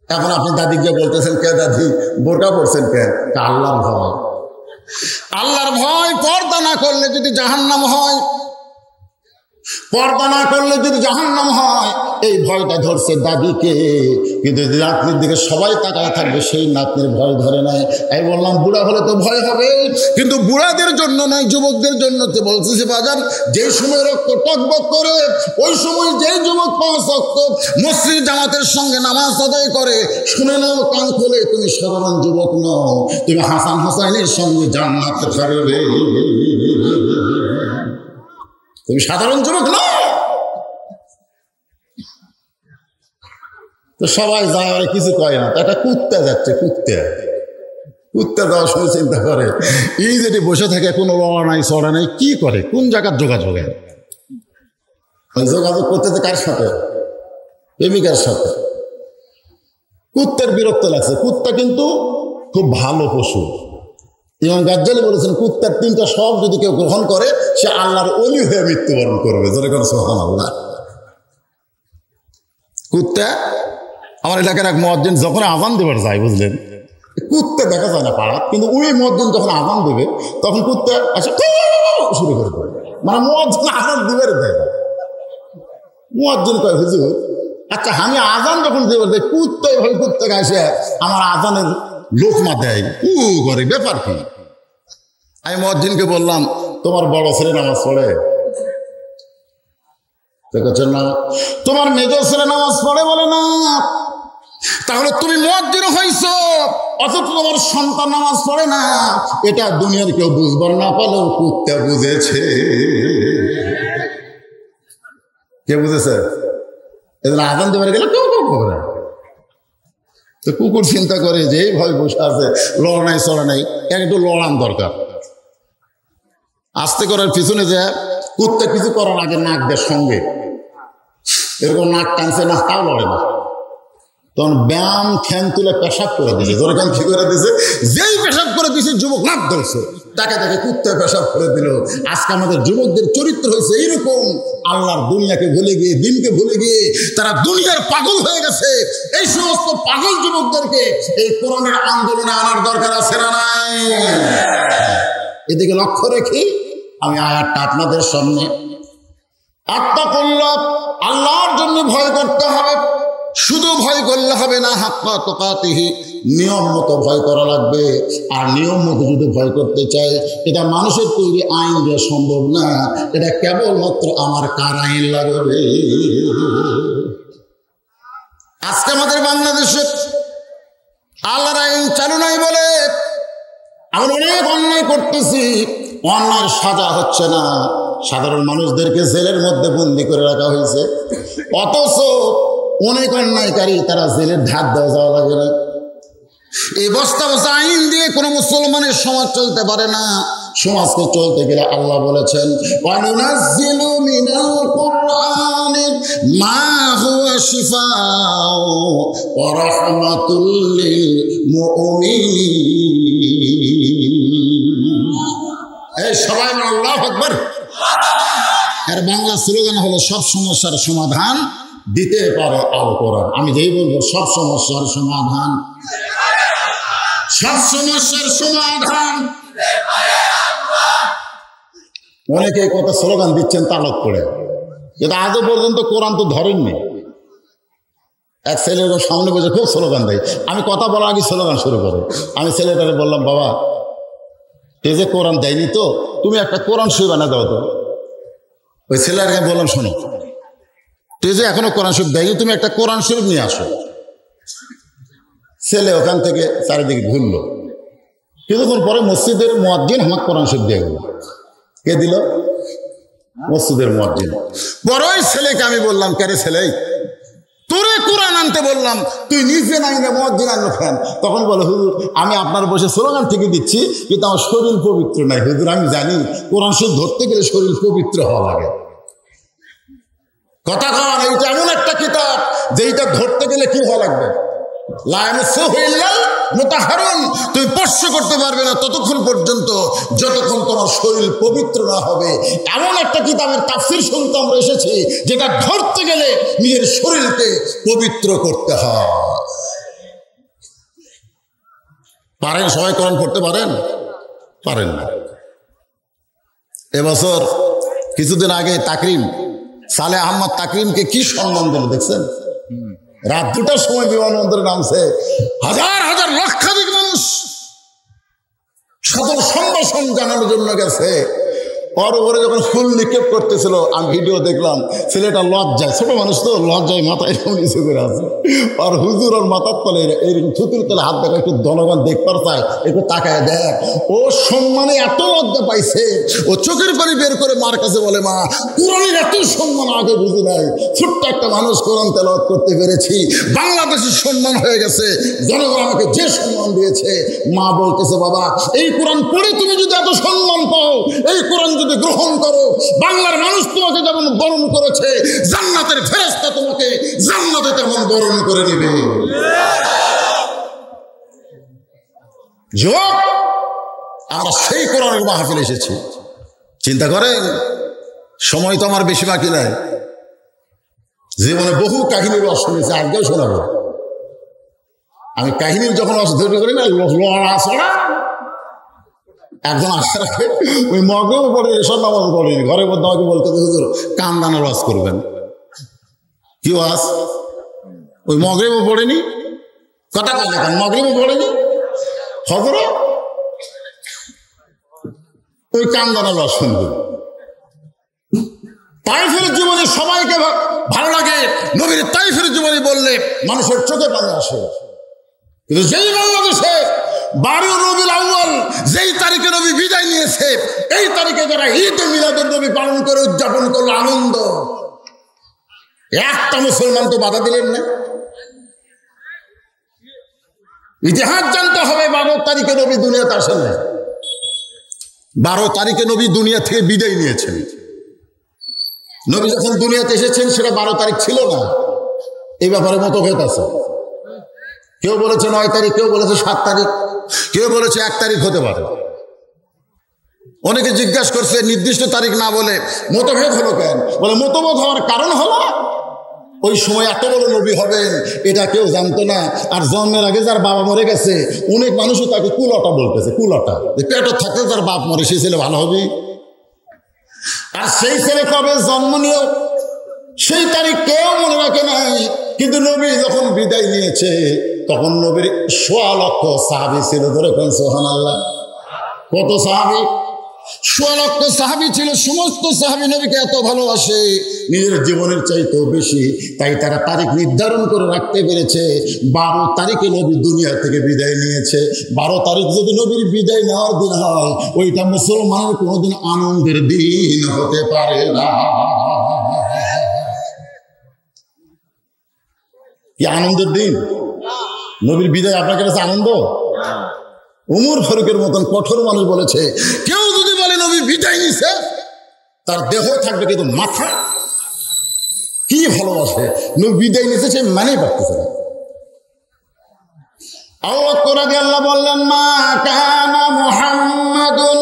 এখন আপনি দাদিকে বলতেছেন, কে দাদি বোরকা পড়ছেন কে? আল্লাহর ভয়। আল্লাহর ভয়। পর্দা না করলে যদি জাহান্নাম হয়, পর্দা না করলে যদি জাহান্নাম হয়, এই ভয়টা ধরছে দাদিকে। কিন্তু নাতনির দিকে সবাই তাকায় থাকবে, সেই নাতনির ভয় ধরে নাই। এই বললাম বুড়া হলে তো ভয় হবে, কিন্তু বুড়াদের জন্য নয়, যুবকদের জন্য। তো বলতেছি বাজার, যে সময় রক্ত টকবক করে, ওই সময় যে যুবক 5 ওয়াক্ত মসজিদ জামাতের সঙ্গে নামাজ আদায় করে, শুনে নাও কান খোলে, তুমি সাধারণ যুবক নও, তুমি হাসান হোসাইনের সঙ্গে জান্নাতে পারবে। তুমি সাধারণ যুবক না। তো সবাই যায়, আর কিছু কয় না। একটা কুত্তা যাচ্ছে, কুত্তা যাওয়ার সময় চিন্তা করে, এই যেটি বসে থাকে, কোনো লড়া নাই চড়া নাই, কি করে, কোন জায়গার যোগাযোগ? যোগাযোগ করতে কার সাথে? প্রেমিকার সাথে। কুত্তার বিরক্ত লাগছে। কুত্তা কিন্তু খুব ভালো পশু। ইমাম গাজ্জালি বলেছেন, কুত্তার 3টা সব যদি কেউ গ্রহণ করে, সে আল্লাহর ওলি হয়ে মৃত্যুবরণ করবে। জোরে করে সুবহানাল্লাহ। কুত্তা, আমার এলাকার এক মুয়াজ্জিন যখন আযান দেবার যায়, বুঝলেন, কুত্তা দেখা যায় না পাড়া, কিন্তু ওই মুয়াজ্জিন যখন আযান দেবে, তখন কুত্তা আসে শুরু করে দেবে। মানে মুয়াজ্জিন আযান দিবে দেয় না। মুয়াজ্জিন কয়, হুজুর আচ্ছা, আমি আযান যখন দেবার দেয়, কুত্তা এভাবে কুত্তাকে আসে আমার আযানের লোকমা দেয়, করে, ব্যাপার কি? আমি মুয়াজ্জিনকে বললাম, তোমার বড় ছেলে নামাজ পড়ে? না। তোমার মেজো ছেলে নামাজ পড়ে? বলে না। তাহলে তুমি মুয়াজ্জিন হইছো, অথচ তোমার সন্তান নামাজ পড়ে না। এটা দুনিয়ার কেউ বুঝবার না পারলেও কুত্তা বুঝেছে। কে বুঝেছে? এদের আযান দেবার গেলে কেউ করে। তো কুকুর চিন্তা করে যে এই ভয় বসে আছে, লড়া নাই চড়া নাই, একটু লড়ান দরকার। আস্তে করার পিছনে যে কুত্তা কিছু করার আগে নাক দেয় সঙ্গে, এরকম নাক টানছে না, তাও লড়ে না। তখন ব্যায়াম ঠ্যাং তুলে পেশাব করে দিয়েছে। ধরে কেন কি করে দিয়েছে? যেই পেশাব করে দিয়েছে, যুবক নাক ধরছে, তাকে তাকে কুত্তা পেশাব করে দিল। আজকে আমাদের যুবকদের চরিত্র হয়েছে এইরকম, আল্লাহর দুনিয়াকে ভুলে গিয়ে, দিনকে ভুলে গিয়ে তারা দুনিয়ার পাগল হয়ে গেছে। এই সমস্ত পাগল যুবকদেরকে এই কোরআনের আন্দোলনে আনার দরকার আছে না নাই? এদিকে লক্ষ্য রেখে আমি আয়াতটা আপনাদের সামনে, আত্তাকুল্লাহ, আল্লাহর জন্য ভয় করতে হবে। শুধু ভয় করলে হবে না, হাক্কা তুকাতিহি, নিয়ম মতো ভয় করা লাগবে। আর নিয়ম মতো যদি ভয় করতে চায়, এটা মানুষের তৈরি আইন দিয়ে সম্ভব না, এটা কেবলমাত্র আমার কার আইন লাগবে। আজকে আমাদের বাংলাদেশে আল্লাহর আইন চালু নাই বলে আমরা অনেক অন্যায় করতেছি, অন্যায় সাজা হচ্ছে না, সাধারণ মানুষদেরকে জেলের মধ্যে বন্দি করে রাখা হয়েছে। অথচ অনেক অন্যায়কারী, তারা জেলের ধার দেওয়া যাওয়া লাগে না। এই বস্তা বস্তা আইন দিয়ে কোনো মুসলমানের সমাজ চলতে পারে না। সমাজকে চলতে গেলে আল্লাহ বলেছেন, ওয়ানুনাজ্জিলু মিনাল কুরআনি মা হুয়া শিফাউ ওয়া রাহমাতুল লিল মুমিনিন। এই সবাই আল্লাহু আকবার। এর বাংলা স্লোগান হলো, সব সমস্যার সমাধান দিতে পারে আল কোরআন। আমি যেই বলবো সব সমস্যার সমাধান, সব সমস্যার সমাধান। অনেকে কত স্লোগান দিচ্ছেন তালক করে, কিন্তু আজও পর্যন্ত কোরআন তো ধরেননি। এক ছেলের সামনে বসে খুব স্লোগান দেয়, আমি কথা বলার আগে স্লোগান শুরু করে। আমি ছেলেটারে বললাম, বাবা এই যে কোরআন দেয়নি তো, তুমি একটা কোরআন শরীফ বানা দাও তো। ওই ছেলেটাকে বললাম, শোনো, তুই যে এখনো কোরআন শরীফ দেয়নি, তুমি একটা কোরআন শরীফ নিয়ে আসো। ছেলে ওখান থেকে চারিদিকে ঘুরলো। কিছুক্ষণ পরে মসজিদের মুয়াজ্জিন আমাকে কোরআন শরীফ দিয়ে গেল। কে দিল? মসজিদের মুয়াজ্জিন। বড়ই ছেলেকে আমি বললাম, কেরে ছেলে, তোরে কোরআন আনতে বললাম, তুই নিজে নাই না মুয়াজ্জিন আনলো কেন? তখন বলে, হুজুর আমি আপনার বসে স্লোগান ঠিকই দিচ্ছি, কিন্তু আমার শরীর পবিত্র নাই হুজুর। আমি জানি কোরআন শরীফ ধরতে গেলে শরীর পবিত্র হওয়া লাগে। কথা কন, এইটা এমন একটা কিতাব যেইটা ধরতে গেলে কি হওয়া লাগবে? তুমি স্পর্শ করতে পারবে না ততক্ষণ পর্যন্ত যতক্ষণ তোমার শরীর পবিত্র না হবে। এমন একটা কিতাবের তাফসীর শুনতে আমরা এসেছি যেটা ধরতে গেলে নিজের শরীরকে পবিত্র করতে হয়। পারেন সবাই কোরআন পড়তে পারেন? পারেন না। এবছর কিছুদিন আগে তাকরিম সালে আহমদ তাকরিমকে কি সম্মান দিল দেখছেন? রাত 2টার সময় বিমানবন্দরে নামছে, হাজার হাজার লক্ষাধিক মানুষ সকল সম্ভাষণ জানানোর জন্য গেছে। ওর উপরে যখন ফুল নিক্ষেপ করতেছিল আমি ভিডিও দেখলাম, ছেলেটা লজ্জায়, ছোট মানুষ তো লজ্জায় মাথায় এরকম নিচে করে আছে। আর হুজুর ওর মাথার তলে এইরকম থুতুর তলে হাত দেখা, একটু জনগণ দেখবার চায়, একটু তাকায় দেখ। ও সম্মানে এত লজ্জা পাইছে, ও চোখের পানি বের করে মার কাছে বলে, মা কোরআনের এত সম্মান আগে বুঝি নাই, ছোট্ট একটা মানুষ কোরআন তেলাওয়াত করতে পেরেছি, বাংলাদেশের সম্মান হয়ে গেছে, জনগণ আমাকে যে সম্মান দিয়েছে। মা বলতেছে, বাবা এই কোরআন পড়ে তুমি যদি এত সম্মান পাও, এই কোরআন যদি গ্রহণ করো, বাংলার মানুষ তোমাকে যেমন বরণ করেছে, জান্নাতের ফেরেশতা তোমাকে জান্নাতে তেমন বরণ করে নেবে। যুবক, আমরা সেই কোরআনের মাহফিল এসেছি। চিন্তা করেন, সময় তো আমার বেশি বাকি নাই। জীবনে বহু কাহিনীর রস শুনেছি, আজকেও শোনাবো। আমি কাহিনীর যখন রস ধৈর্য করি না, লড়া ছড়া একজন আশা রাখে, ওই মগেও পড়ে, এসব নামাজ পড়েনি, ঘরের মধ্যে আমাকে বলতে হুজুর কান্দানার ওয়াজ করবেন। কি ওয়াজ? ওই মগরেবও পড়েনি, কথা বলে কেন, মগরেবও পড়েনি, খবর ওই কান্দানার ওয়াজ শুনবেন। তাইফের জীবনে সবাইকে ভালো লাগে, নবীর তাইফের জীবনে বললে মানুষের চোখে পানি আসে। কিন্তু যেই বাংলাদেশে 12 রবিউল আউয়াল যেই তারিখে নবী বিদায় নিয়েছে, এই তারিখে যারা ঈদ মিলাদুন নবী পালন করে উদযাপন করলো আনন্দ, একটা মুসলমান তো বাধা দিলেন না। ইতিহাস জানতে হবে, 12 তারিখে নবী দুনিয়াতে আসেন না, 12 তারিখে নবী দুনিয়া থেকে বিদায় নিয়েছেন। নবী যখন দুনিয়াতে এসেছেন সেটা 12 তারিখ ছিল না। এই ব্যাপারে মতভেদ আছে। কেউ বলেছে 9 তারিখ, কেউ বলেছে 7 তারিখ, কেউ বলেছে 1 তারিখ হতে পারে। অনেকে জিজ্ঞাসা করছে নির্দিষ্ট তারিখ না বলে মতভেদ হলো কেন? বলে মতভেদ হওয়ার কারণ হলো ওই সময় এত বড় নবী হবেন এটা কেউ জানতো না। আর জন্মের আগে যার বাবা মরে গেছে অনেক মানুষও তাকে কুলটা বলতেছে, কুলটা, পেটে থাকতে যার বাপ মরে সেই ছেলে ভালো হবে। আর সেই ছেলে কবে জন্ম নিও সেই তারিখ কেউ মনে রাখে নাই। কিন্তু নবী যখন বিদায় নিয়েছে তখন নবীর 1.25 লক্ষ সাহাবী ছিল। ধরে কোন সুবহানাল্লাহ, কত সাহাবী? 1.25 লক্ষ সাহাবী ছিল। সমস্ত সাহাবী নবীকে এত ভালোবাসে, নিজের জীবনের চাইতেও বেশি। তাই তারা তারিখ নির্ধারণ করে রাখতে পেরেছে 12 তারিখে নবী দুনিয়া থেকে বিদায় নিয়েছে। 12 তারিখ যদি নবীর বিদায় নেওয়ার দিন হয়, ওইটা মুসলমানের কোনোদিন আনন্দের দিন হতে পারে না। কি আনন্দের দিন? নবীর বিদায় আপনার কাছে আনন্দ? উমর ফারুকের মতন কঠোর মানুষ বলেছে, কেউ যদি বলে নবী বিদায় নিছে, তার দেহ থাকবে কিন্তু মাথা কি ভালোবাসে। নবী বিদায় নিছে সে মানেই পারতেছে না। আল্লাহ বললেন, মা কানা মুহাম্মাদুন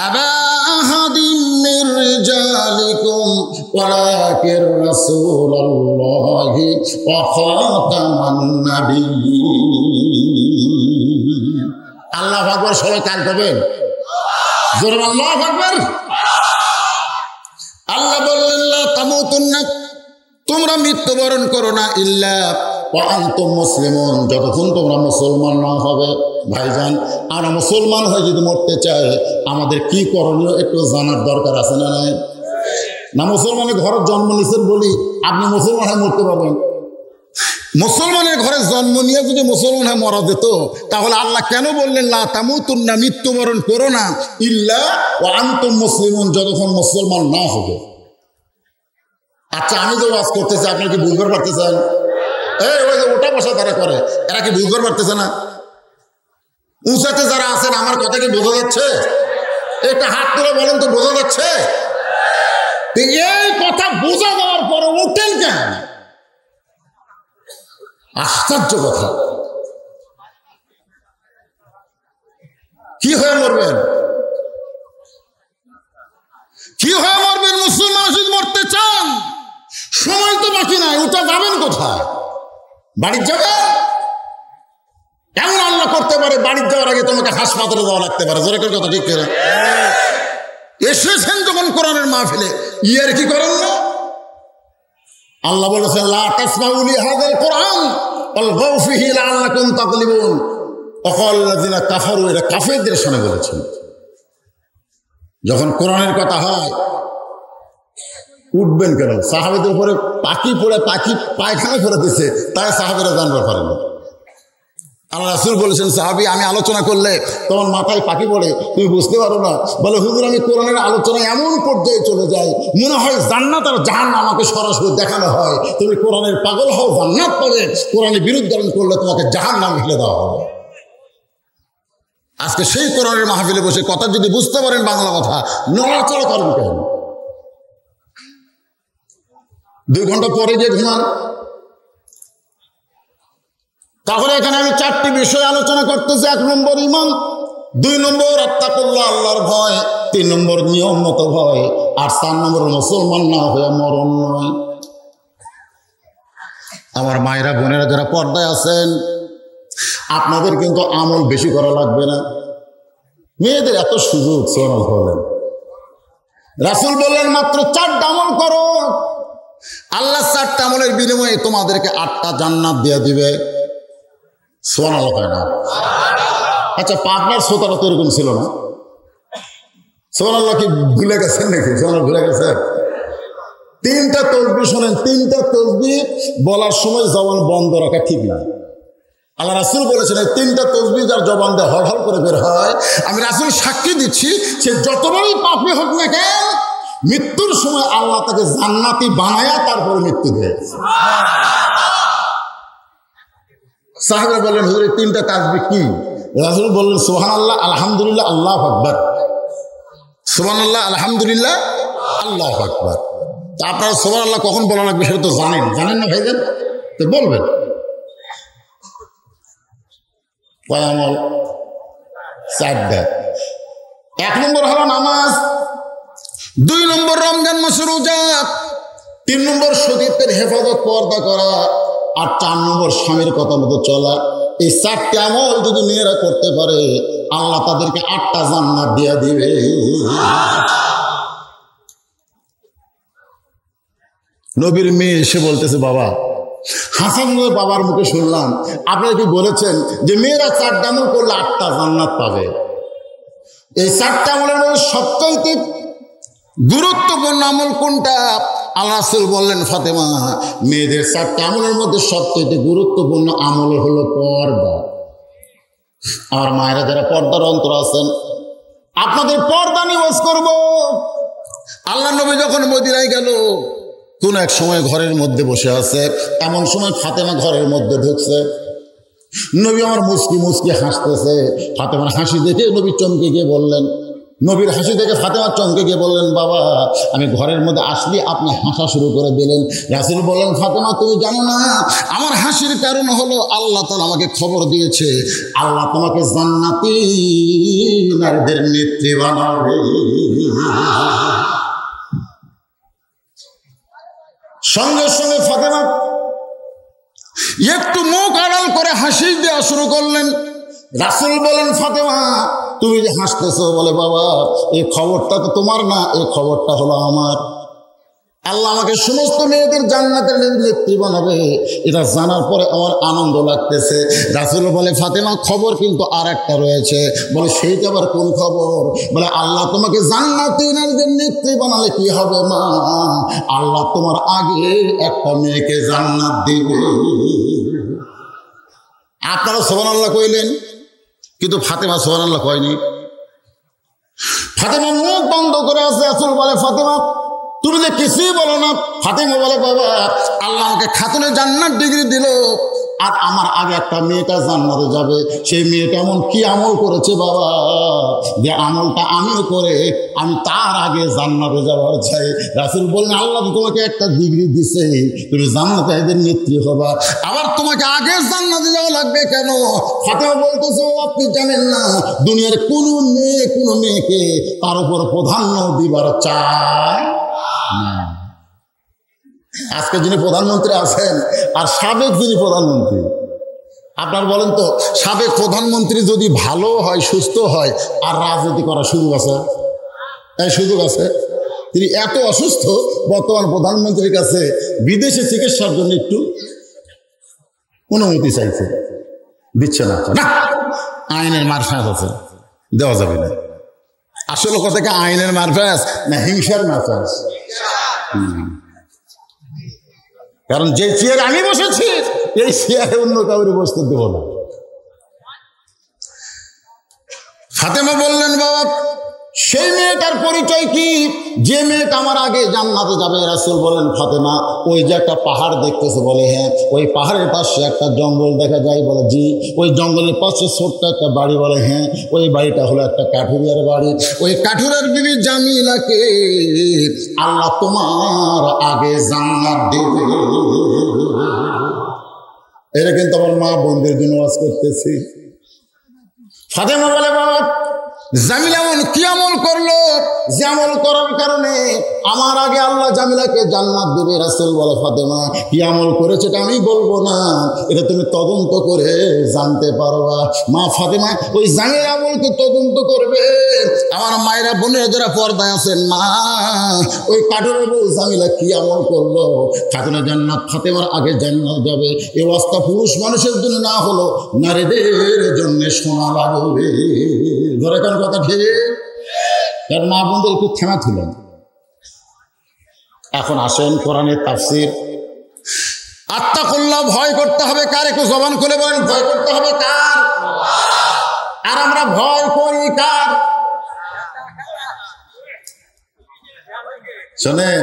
আবা আহাদিন মির রিজালিকুম ওয়ালাকিন রাসূলুল্লাহি ওয়া খাতামান নাবিয়্যিন। আল্লাহু আকবার। সবাই কান করবেন জোরে, আল্লাহু আকবার। আল্লাহ বললেন, লা তামুতুন্না, তোমরা মৃত্যুবরণ করো না, ইল্লা ওয়া আনতুম মুসলিমুন, যতক্ষণ তোমরা মুসলমান না হবে। ভাইজান, আমরা মুসলমান হয়ে যদি মরতে চাই আমাদের কি করণীয় একটু জানার দরকার আছে না নাই? না মুসলমানের ঘরের জন্ম নিছেন বলি আপনি মুসলমান হয়ে মরতে পারবেন? মুসলমানের ঘরে জন্ম নিয়ে যদি মুসলমান হয়ে মরা যেত তাহলে আল্লাহ কেন বললেন লা তামুতুন্না, মৃত্যুবরণ করো না, ইল্লা ওয়া আনতুম মুসলিমুন, যতক্ষণ মুসলমান না হবে। আচ্ছা, আমি যে ওয়াজ করতেছি আপনি কি বুঝতে পারতেছেন? এই ওই যে ওটা বসা তারা করে, এরা কি বুঝতে পারতেছে না? উঁচাতে যারা আছেন আমার কথা কি বোঝা যাচ্ছে? একটা হাত তুলে বলেন তো, বোঝা যাচ্ছে? এই কথা বোঝা যাওয়ার পরে উঠেন কেন? আশ্চর্য কথা। কি হয়ে মরবেন? কি হয়ে মরবেন? মুসলমান যদি মরতে চান, সময় তো বাকি নাই, ওটা যাবেন কোথায়? বাড়ির যাবেন? এমন আল্লাহ করতে পারে বাড়ির যাওয়ার আগে তোমাকে হাসপাতালে যাওয়া লাগতে পারে। জোরে করে কথা ঠিক করে এসেছেন যখন কোরআনের মাহফিলে, ইয়ার কি করেন না? আল্লাহ বলেছেন লা তাসমাউ লিহাযাল কোরআন ওয়ালগাউ ফীহি লাআল্লাকুম তাগলিবুন। ওয়াকাল্লাযিনা কাফারু, এরা কাফেরদের সামনে বলেছেন। যখন কোরআনের কথা হয় উঠবেন কেন? সাহাবীদের উপরে পাখি পড়ে, পাখি পায়খানা করে দিচ্ছে, তাই সাহাবীরা জানতে পারেন না। আল্লাহ রাসূল বলেছেন সাহাবী, আমি আলোচনা করলে তোমার মাথায় পাখি পড়ে, তুমি বুঝতে পারো না। বলে হুজুর, আমি কোরআনের আলোচনায় এমন পর্যায়ে চলে যাই, মনে হয় জান্নাত আর জাহান্নাম আমাকে সরাসরি দেখানো হয়। তুমি কোরআনের পাগল হও, জান্নাত পাবে, কোরআনের বিরুদ্ধারণ করলে তোমাকে জাহান্নাম ফেলে দেওয়া হবে। আজকে সেই কোরআনের মাহফিলে বসে কথা যদি বুঝতে পারেন, বাংলা কথা, নড়াচড়া করেন কেন? 2 ঘন্টা পরে গিয়ে ঘুমান। তাহলে এখানে আমি 4টি বিষয় আলোচনা করতেছি। 1 নম্বর ঈমান, 2 নম্বর আত্তাকুল্লাহ, আল্লাহর ভয়, 3 নম্বর নিয়ম মতো ভয়, আর 4 নম্বর মুসলমান না হয়ে মরণ নয়। আমার মায়েরা বোনেরা যারা পর্দায় আছেন, আপনাদের কিন্তু আমল বেশি করা লাগবে না। মেয়েদের এত সুযোগ, সোনাল বলেন, রাসূল বললেন মাত্র 4টা আমল করো, আল্লাহ 4টা আমলের বিনিময়ে তোমাদেরকে 8টা জান্নাত দিয়ে দিবে। সোনাল হয় না? আচ্ছা, পাবনার শ্রোতারা তো এরকম ছিল না। সোনাল কি ভুলে গেছেন নাকি? সোনাল ভুলে গেছে? 3টা তাসবিহ শোনেন, 3টা তাসবিহ বলার সময় জবান বন্ধ রাখা ঠিক না। আল্লাহ রাসূল বলেছেন এই 3টা তাসবিহ যার জবান দিয়ে হল হল করে বের হয়, আমি রাসূল সাক্ষী দিচ্ছি, সে যত বড়ই পাপী হোক না কেন, মৃত্যুর সময় আল্লাহ তাকে জান্নাতি বানায়া তারপরে মৃত্যু দেয়। সাহাবীরা বললেন হুজুর 3টা তাসবিহ কি? রাসূল বললেন সুবহানাল্লাহ, আলহামদুলিল্লাহ, আল্লাহু আকবার। সুবহানাল্লাহ, আলহামদুলিল্লাহ, আল্লাহু আকবার। তা আপনারা সুবহানাল্লাহ কখন বলা লাগবে সেটা তো জানেন না ভাইজান? তো বলবেন। কয় আমল? 4টা। 1 নম্বর হলো নামাজ, 2 নম্বর রমজান মাসে রোজা, 3 নম্বর সতীত্বের হেফাজত, পর্দা করা, আর 4 নম্বর স্বামীর কথা মতো চলা। এই 4টি আমল যদি মেয়েরা করতে পারে, আল্লাহ তাদেরকে 8টা জান্নাত দিয়ে দিবে। নবীর মেয়ে এসে বলতেছে, বাবা, হাসানের বাবার মুখে শুনলাম আপনারা কি বলেছেন যে মেয়েরা 4টা আমল করলে 8টা জান্নাত পাবে। এই 4টা আমলের মধ্যে সবচাইতে গুরুত্বপূর্ণ আমল কোনটা? আল্লাহ রাসূল বললেন, ফাতেমা, মেয়েদের 4টা আমলের মধ্যে সবচাইতে গুরুত্বপূর্ণ আমল হলো পর্দা। আমার মায়েরা যারা পর্দার অন্তর আছেন, আপনাদের পর্দা নিওয়াজ করব। আল্লাহ নবী যখন মদিনায় গেল, কোন এক সময় ঘরের মধ্যে বসে আছে, এমন সময় ফাতেমা ঘরের মধ্যে ঢুকছে। নবী আমার মুস্কি মুস্কি হাসতেছে। ফাতেমার হাসি দেখে নবী চমকে গিয়ে বললেন, নবীর হাসি দেখে ফাতেমা চমকে গিয়ে বললেন, বাবা, আমি ঘরের মধ্যে আসলে আপনি হাসা শুরু করে দিলেন। রাসূল বললেন, ফাতেমা, তুমি জানো না আমার হাসির কারণ হলো আল্লাহ তাআলা আমাকে খবর দিয়েছে, আল্লাহ তোমাকে জান্নাতি নারীদের নেত্রী বানাবে। সঙ্গে সঙ্গে ফাতেমা একটু মুখ আড়াল করে হাসি দেওয়া শুরু করলেন। রাসূল বলেন, ফাতেমা, তুমি যে হাসতেছো, বলে, বাবা, এই খবরটা তো তোমার না, এই খবরটা হলো আমার। আল্লাহ আমাকে সমস্ত মেয়েদের জান্নাতের নেত্রী বানাবে, এটা জানার পরে আমার আনন্দ লাগতেছে। রাসূল বলে, ফাতেমা, খবর কিন্তু আর একটা রয়েছে। বলে, সেইটা আবার কোন খবর? বলে, আল্লাহ তোমাকে জান্নাতি নারীদের নেত্রী বানালে কি হবে মা? আল্লাহ তোমার আগে একটা মেয়েকে জান্নাত দিবে। আপনারা সুবহানাল্লাহ কইলেন, কিন্তু ফাতেমা সুবহানাল্লাহ কয়নি। ফাতেমা মুখ বন্ধ করে আছে। রাসূল বলে, ফাতেমা তুমি যে কিছুই বলো না। ফাতেমা বলে, বাবা আল্লাহ আমাকে খাতুনে জান্নাত ডিগ্রি দিল, আর আমার আগে একটা মেয়েটা জান্নাতে যাবে। সেই মেয়েটা এমন কি আমল করেছে বাবা, যে আমলটা আমিও করে আমি তার আগে জান্নাতে যাওয়ার চাই। রাসূল বললেন, আল্লাহ তোমাকে একটা ডিগ্রি দিছে, তুমি জান্নাতে এদের নেত্রী হবা, আবার তোমাকে আগে জান্নাতে যাওয়া লাগবে কেন? ফাতেমা বলতেছে, আপনি জানেন না দুনিয়ার কোনো মেয়েকে তার উপর প্রাধান্য দিবার চায় না। আজকে যিনি প্রধানমন্ত্রী আছেন আর সাবেক যিনি প্রধানমন্ত্রী, আপনার বলেন তো, সাবেক প্রধানমন্ত্রী যদি ভালো হয়, সুস্থ হয়, আর রাজনীতি করার সুযোগ আছে? এই সুযোগ আছে? তিনি এত অসুস্থ, বর্তমান প্রধানমন্ত্রীর কাছে বিদেশে চিকিৎসার জন্য একটু অনুমতি চাইছে, দিচ্ছে না। না, আইনের মারফাস আছে, দেওয়া যাবে না। আসলে কথা কি আইনের মারফাস না হিংসার মারফাস? কারণ যে চেয়ারে আমি বসেছি এই চেয়ারে অন্য কাউরে বসতে দেব না। ফাতেমা বললেন, বাবা সেই মেয়েটার পরিচয় কি, যে মেয়েটা আমার আগে জান্নাতে যাবে? রাসূল বলেন, ফাতেমা ওই যে একটা পাহাড় দেখতেছে? বলে, হ্যাঁ। ওই পাহাড়ের পাশে একটা জঙ্গল দেখা যায়? বলে, জি। ওই জঙ্গলের পাশে ছোট্ট একটা বাড়ি? বলে, হ্যাঁ। ওই বাড়িটা হলো একটা কাঠুরিয়ার বাড়ি। ওই কাঠুরিয়ার বিবি জামিলাকে আল্লাহ তোমার আগে জান্নাত দেবে। এটা কিন্তু আমার মা বোনদের জন্য ওয়াজ করতেছি। ফাতেমা বলে, বাবা জামিলা এমন কি আমল করলো যে আমল করার কারণে আমার আগে আল্লাহ জামিলাকে জান্নাত দেবে? রাসূল বলে, ফাতেমা কি আমল করেছে এটা আমি বলবো না, এটা তুমি তদন্ত করে জানতে পারবা। মা ফাতেমা ওই জামিলার আমলকে তদন্ত করবে। আমার মায়েরা বোনেরা যারা পর্দায় আছেন, মা ওই কাঠুরের বউ জামিলা কি আমল করলো, খাতুনে জান্নাত ফাতেমার আগে জান্নাত যাবে। এই অবস্থা পুরুষ মানুষের জন্য না হলো নারীদের জন্য শোনা লাগবে। ধরে কার কথা ঠিক? কারণ মা বোনদের একটু থেমা ছিলেন। এখন আসেন কোরআনের তাফসীর। আত্তাকুল্লাহ, ভয় করতে হবে কার? একটু জবান খুলে বলেন, ভয় করতে হবে কার? আর আমরা ভয় করি কার? শোনেন,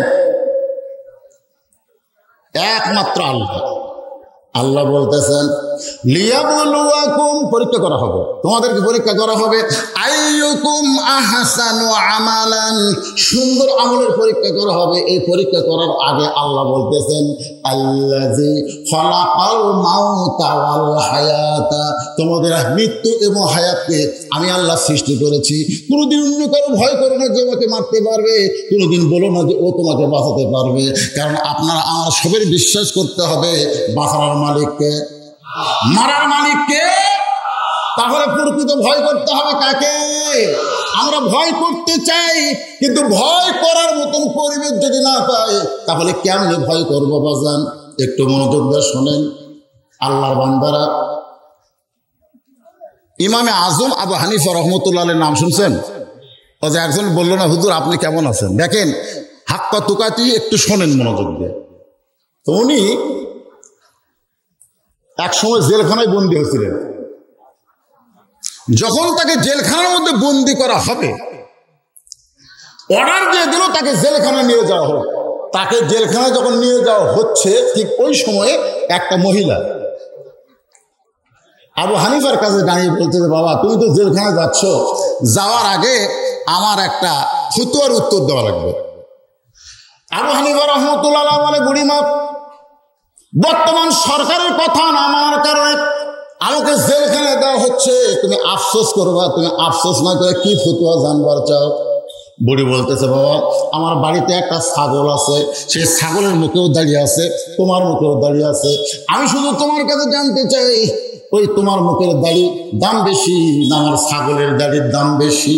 একমাত্র আল্লাহ। আল্লাহ বলতেছেন, লিয়াবলুয়াকুম, পরীক্ষা করা হবে, তোমাদেরকে পরীক্ষা করা হবে। আইয়ুকুম আহসানু আমালান, সুন্দর আমলের পরীক্ষা করা হবে। এই পরীক্ষা করার আগে আল্লাহ বলতেছেন, আল্লাযী খালাকাল মাউতা ওয়াল হায়াতা, তোমাদের মৃত্যু এবং হায়াতকে আমি আল্লাহ সৃষ্টি করেছি। কোনোদিন অন্য কারো ভয় করো না যে আমাকে মারতে পারবে, কোনোদিন বলো না যে ও তোমাকে বাঁচাতে পারবে। কারণ আপনারা আমার সবের বিশ্বাস করতে হবে বাঁচানোর মালিককে, মারার মালিককে। তাহলে প্রকৃত ভয় করতে হবে কাকে? আমরা ভয় করতে চাই, কিন্তু ভয় করার মতন পরিবেশ যদি না পাই তাহলে কেমনে ভয় করবো বাজান? একটু মনোযোগ দিয়ে শোনেন আল্লাহর বান্দারা। ইমামে আজম আবু হানিফা রহমতুল্লাহ আলাইহির নাম শুনছেন? ও যে একজন বললো না, হুজুর আপনি কেমন আছেন? দেখেন হাক্কা তুকাতি, একটু শোনেন মনোযোগ দিয়ে। তো উনি এক সময় জেলখানায় বন্দী হয়েছিলেন। যখন তাকে জেলখানার মধ্যে বন্দী করা হবে, অর্ডার দিয়ে দিল তাকে জেলখানা নিয়ে যাওয়া হোক। তাকে জেলখানায় যখন নিয়ে যাওয়া হচ্ছে, ঠিক ওই সময়ে একটা মহিলা আবু হানিফার কাছে দাঁড়িয়ে বলছে যে, বাবা তুমি তো জেলখানায় যাচ্ছ, যাওয়ার আগে আমার একটা ফতোয়ার উত্তর দেওয়া লাগবে। আবু হানিফা রহমতুল্লাহ বলে, বুড়িমা বর্তমান সরকারের কথা না মানার কারণে আমাকে জেলখানায় দেওয়া হচ্ছে, তুমি আফসোস করবা, তুমি আফসোস না করে কি ফতোয়া জানবার চাও? বুড়ি বলতেছে, বাবা আমার বাড়িতে একটা ছাগল আছে, সেই ছাগলের মুখেও দাঁড়িয়ে আছে, তোমার মুখেও দাঁড়িয়ে আছে। আমি শুধু তোমার কাছে জানতে চাই, ওই তোমার মুখের দাড়ি দাম বেশি না আমার ছাগলের দাড়ির দাম বেশি?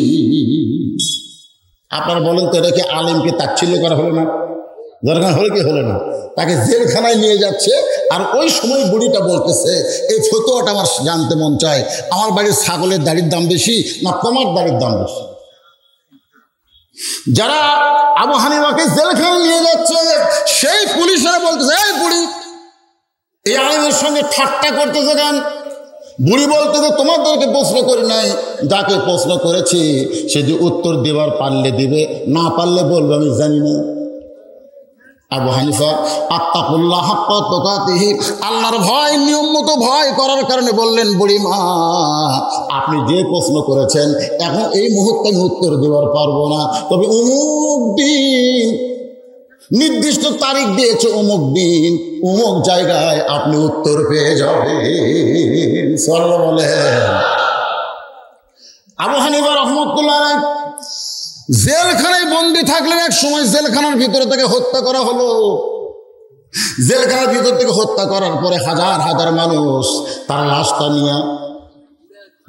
আপনারা বলেন তো, এটা কি আলেমকে তাচ্ছিল্য করা হলো না? দরকার হলে কি হলো না? তাকে জেলখানায় নিয়ে যাচ্ছে, আর ওই সময় বুড়িটা বলতেছে, এই ফতোয়াটা আমার জানতে মন চায়, আমার বাড়ির ছাগলের দাড়ির দাম বেশি না তোমার দাড়ির দাম বেশি? যারা আবু হানিফাকে জেলখানায় নিয়ে যাচ্ছে, সেই পুলিশেরা বলতেছে, এই বুড়ি এই আলেমের সঙ্গে ঠাট্টা করতেছে কেন? বুড়ি বলতে যে তোমাদেরকে প্রশ্ন করি নাই, যাকে প্রশ্ন করেছি সে যে উত্তর দেবার পারলে দিবে, না পারলে বলবে আমি জানি না। আবু হানিফা আত্তাকুল্লাহ হাক্কা তুকাতিহি, আল্লাহর ভয় নিয়ম মতো ভয় করার কারণে বললেন, বুড়িমা আপনি যে প্রশ্ন করেছেন এখন এই মুহূর্তে আমি উত্তর দেওয়ার পারবো না, তবে অমুক দিন নির্দিষ্ট তারিখ দিয়েছে, অমুক দিন অমুক জায়গায় আপনি উত্তর পেয়ে যাবেন। সাল্লাল্লাহু বলেন। আবু হানিফা রাহমাতুল্লাহ আলাইহি জেলখানায় বন্দি থাকলেন। এক সময় জেলখানার ভিতরে থেকে হত্যা করা হলো। জেলখানার ভিতর থেকে হত্যা করার পরে হাজার হাজার মানুষ তার লাশটা নিয়ে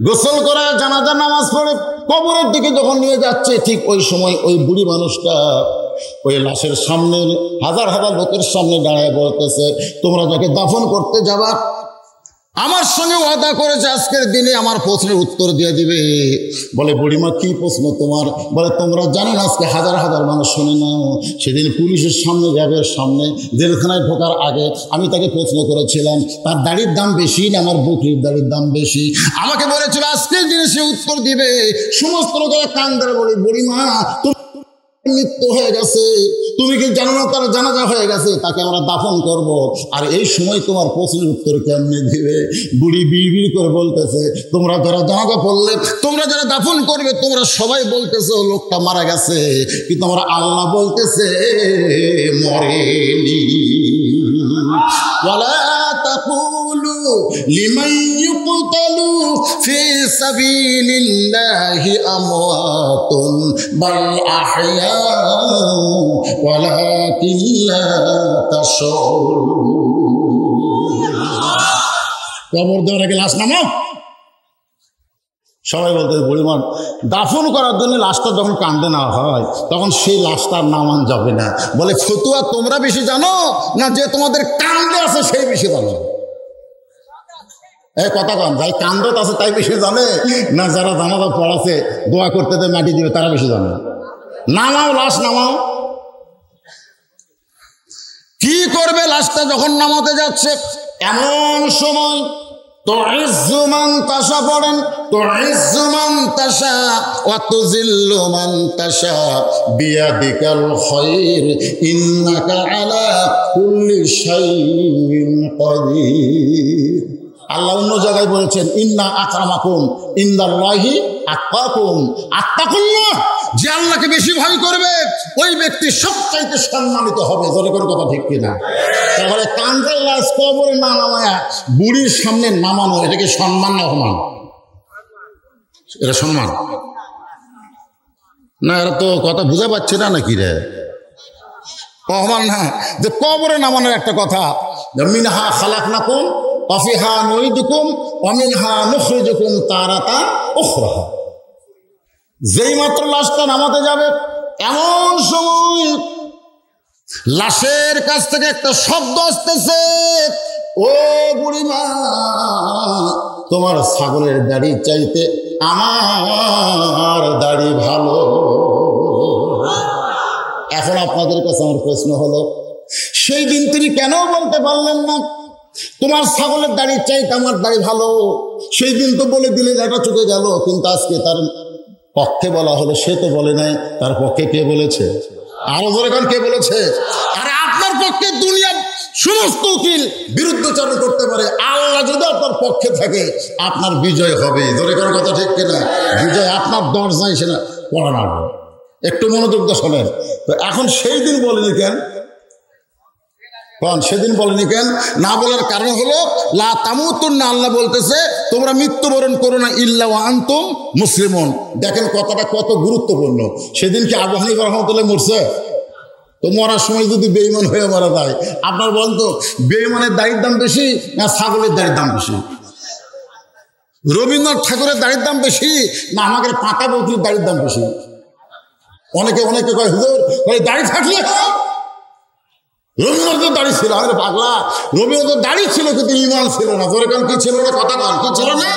গোসল করে জানাজার নামাজ পড়ে কবরের দিকে যখন নিয়ে যাচ্ছে, ঠিক ওই সময় ওই বুড়ি মানুষটা ওই লাশের সামনে হাজার হাজার লোকের সামনে দাঁড়ায় বলতেছে, তোমরা যাকে দাফন করতে যাবা আমার সঙ্গে ওয়াদা করেছে আজকের দিনে আমার প্রশ্নের উত্তর দিয়ে দিবে। বলে, বুড়িমা কি প্রশ্ন তোমার? বলে, তোমরা জানো না আজকে হাজার হাজার মানুষ শুনে নাও, সেদিন পুলিশের সামনে র্যাবের সামনে জেলখানায় ঢোকার আগে আমি তাকে প্রশ্ন করেছিলাম তার দাড়ির দাম বেশি না আমার বকরির দাড়ির দাম বেশি। আমাকে বলেছিল আজকের দিনে সে উত্তর দিবে। সমস্ত লোকেরা কান ধরে বলে, বুড়িমা মৃত্যু হয়ে গেছে, তুমি কি জানো না তার জানাজা হয়ে গেছে, তাকে আমরা দাফন করব, আর এই সময় তোমার প্রশ্নের উত্তর কেমনে দিবে? বুড়ি বিড়বিড় করে বলতেছে, তোমরা যারা জানাজা পড়লে, তোমরা যারা দাফন করবে, তোমরা সবাই বলতেছো লোকটা মারা গেছে, কিন্তু আমার আল্লাহ বলতেছে মরেনি। ওয়ালা তাকুলু লিমান ইউকতালু ফি সাবিলিল্লাহি আমওয়াতুন বাল আহইয়া ওয়ালাকিন লা তাশউরুন। কবর দেওয়ার আগে লাশ নামাও। সবাই বলতে, বুড়িমার দাফন করার জন্য লাশটা যখন কান্দে নেওয়া হয় তখন সেই লাশটার নামান যাবে না। বলে, ফতুয়া তোমরা বেশি জানো না যে তোমাদের কান্দে আছে সেই বেশি জানো? এই কথা কম, যাই কান্দত আছে তাই বেশি জানে না যারা জানাজা পড়াছে দোয়া করতে মাটি দিবে তারা বেশি জানে? নামাও, লাশ নামাও। কি করবে? লাশটা যখন নামাতে যাচ্ছে এমন সময় তুইজ্জু মান তাশা পড়েন, তুইজ্জু মান তাশা ওয়া তুযিল্লু মান তাশা বিয়াদিকাল খায়র ইন্নাকা আলা কুল্লি শাইইন কাদির। আল্লাহ অন্য জায়গায় বলেছেন, ইন্না আকরামাকুম ইনদাল্লাহি আতকাকুম। আত্তাকুল্লাহ, যে আল্লাহকে বেশি ভয় করবে ওই ব্যক্তি সবচাইতে সম্মানিত হবে। জোরে করে কথা ঠিক কিনা? তাহলে কান্দের লাশ কবরে না নামায়া বুড়ির সামনে নামানো, এটা কি সম্মান না অপমান? এটা সম্মান না? এরা তো কথা বুঝা পাচ্ছে না নাকি রে? অপমান না, যে কবরে নামানোর একটা কথা, মিনহা খালাকনাকুম ওয়া ফিহা নুইদুকুম ওয়া মিনহা নুখরিজুকুম তারাতান উখরা। যেই মাত্র লাশটা নামাতে যাবে এমন সময় লাশের কাছ থেকে একটা শব্দ আসতেছে, ও বুড়িমা তোমার ছাগলের দাড়ি চাইতে আমার দাড়ি ভালো। এখন আপনাদের কাছে আমার প্রশ্ন হলো, সেই দিন তিনি কেন বলতে পারলেন না তোমার ছাগলের দাড়ি চাইতে আমার দাড়ি ভালো? সেই দিন তো বলে দিলে এটা চুকে গেল, কিন্তু আজকে তার পক্ষে বলা হলো, সে তো বলে নাই, তার পক্ষে কে বলেছে? আরো জোরে কান, কে বলেছে? আরে আপনার পক্ষে দুনিয়া সমস্ত উকিল বিরুদ্ধচারণ করতে পারে, আল্লাহ যদি আপনার পক্ষে থাকে আপনার বিজয় হবে। জোরে কান কথা ঠিক কিনা? বিজয় আপনার দরজায় সে না পড়া না। একটু মনোযোগ দিয়ে শোনেন তো। এখন সেই দিন বলেনি কেন? সেদিন বলেনি কেন? না বলার কারণ হলো লা তামুতুন্না, আল্লাহ বলতেছে তোমরা মৃত্যুবরণ করো না ইল্লা ওয়া আনতুম মুসলিমুন। দেখেন কথাটা কত গুরুত্বপূর্ণ। সেদিন কি আবু হানিফা রাহমাতুল্লাহ মরছে? তো মরার সময় যদি বেঈমান হয়ে মারা যায়, আপনার বলেন তো বেঈমানের দাড়ির দাম বেশি না ছাগলের দাড়ির দাম বেশি? রবীন্দ্রনাথ ঠাকুরের দাড়ির দাম বেশি না আমাদের পাকা বকরির দাড়ির দাম বেশি? অনেকে কয় হুজুর দাড়ি থাকলে রবীন্দ্রনাথের দাড়ি ছিল। আমাদের পাগলা, রবীন্দ্রনাথের দাড়ি ছিল কিন্তু ইমান ছিল না। জোরে কান কি ছিল না? কথা কান কি ছিল না?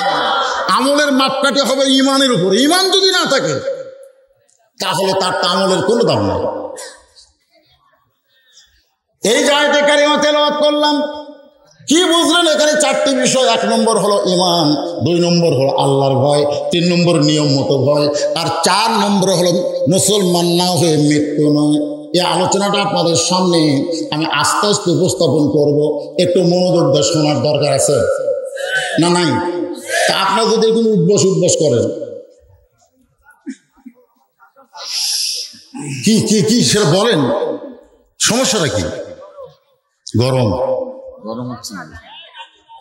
আমলের মাপকাঠি হবে ইমানের উপরে। ইমান যদি না থাকে তাহলে তার আমলের কোনো দাম নেই। এই জায়গাতে কারিমা তেলাওয়াত করলাম, কি বুঝলেন? এখানে চারটি বিষয়। 1 নম্বর হলো ঈমান, 2 নম্বর হলো আল্লাহর ভয়, 3 নম্বর নিয়ম মতো ভয়, আর 4 নম্বর হলো মুসলমান না হয়ে মৃত্যু নয়। এই আলোচনাটা আপনাদের সামনে আমি আস্তে আস্তে উপস্থাপন করব, একটু মনোযোগ দিয়ে শোনার দরকার আছে না নাই? তা আপনারা যদি এগুলো উদ্বাস করেন, কি কি কি সেটা বলেন, সমস্যাটা কি? গরম গরম হচ্ছে না,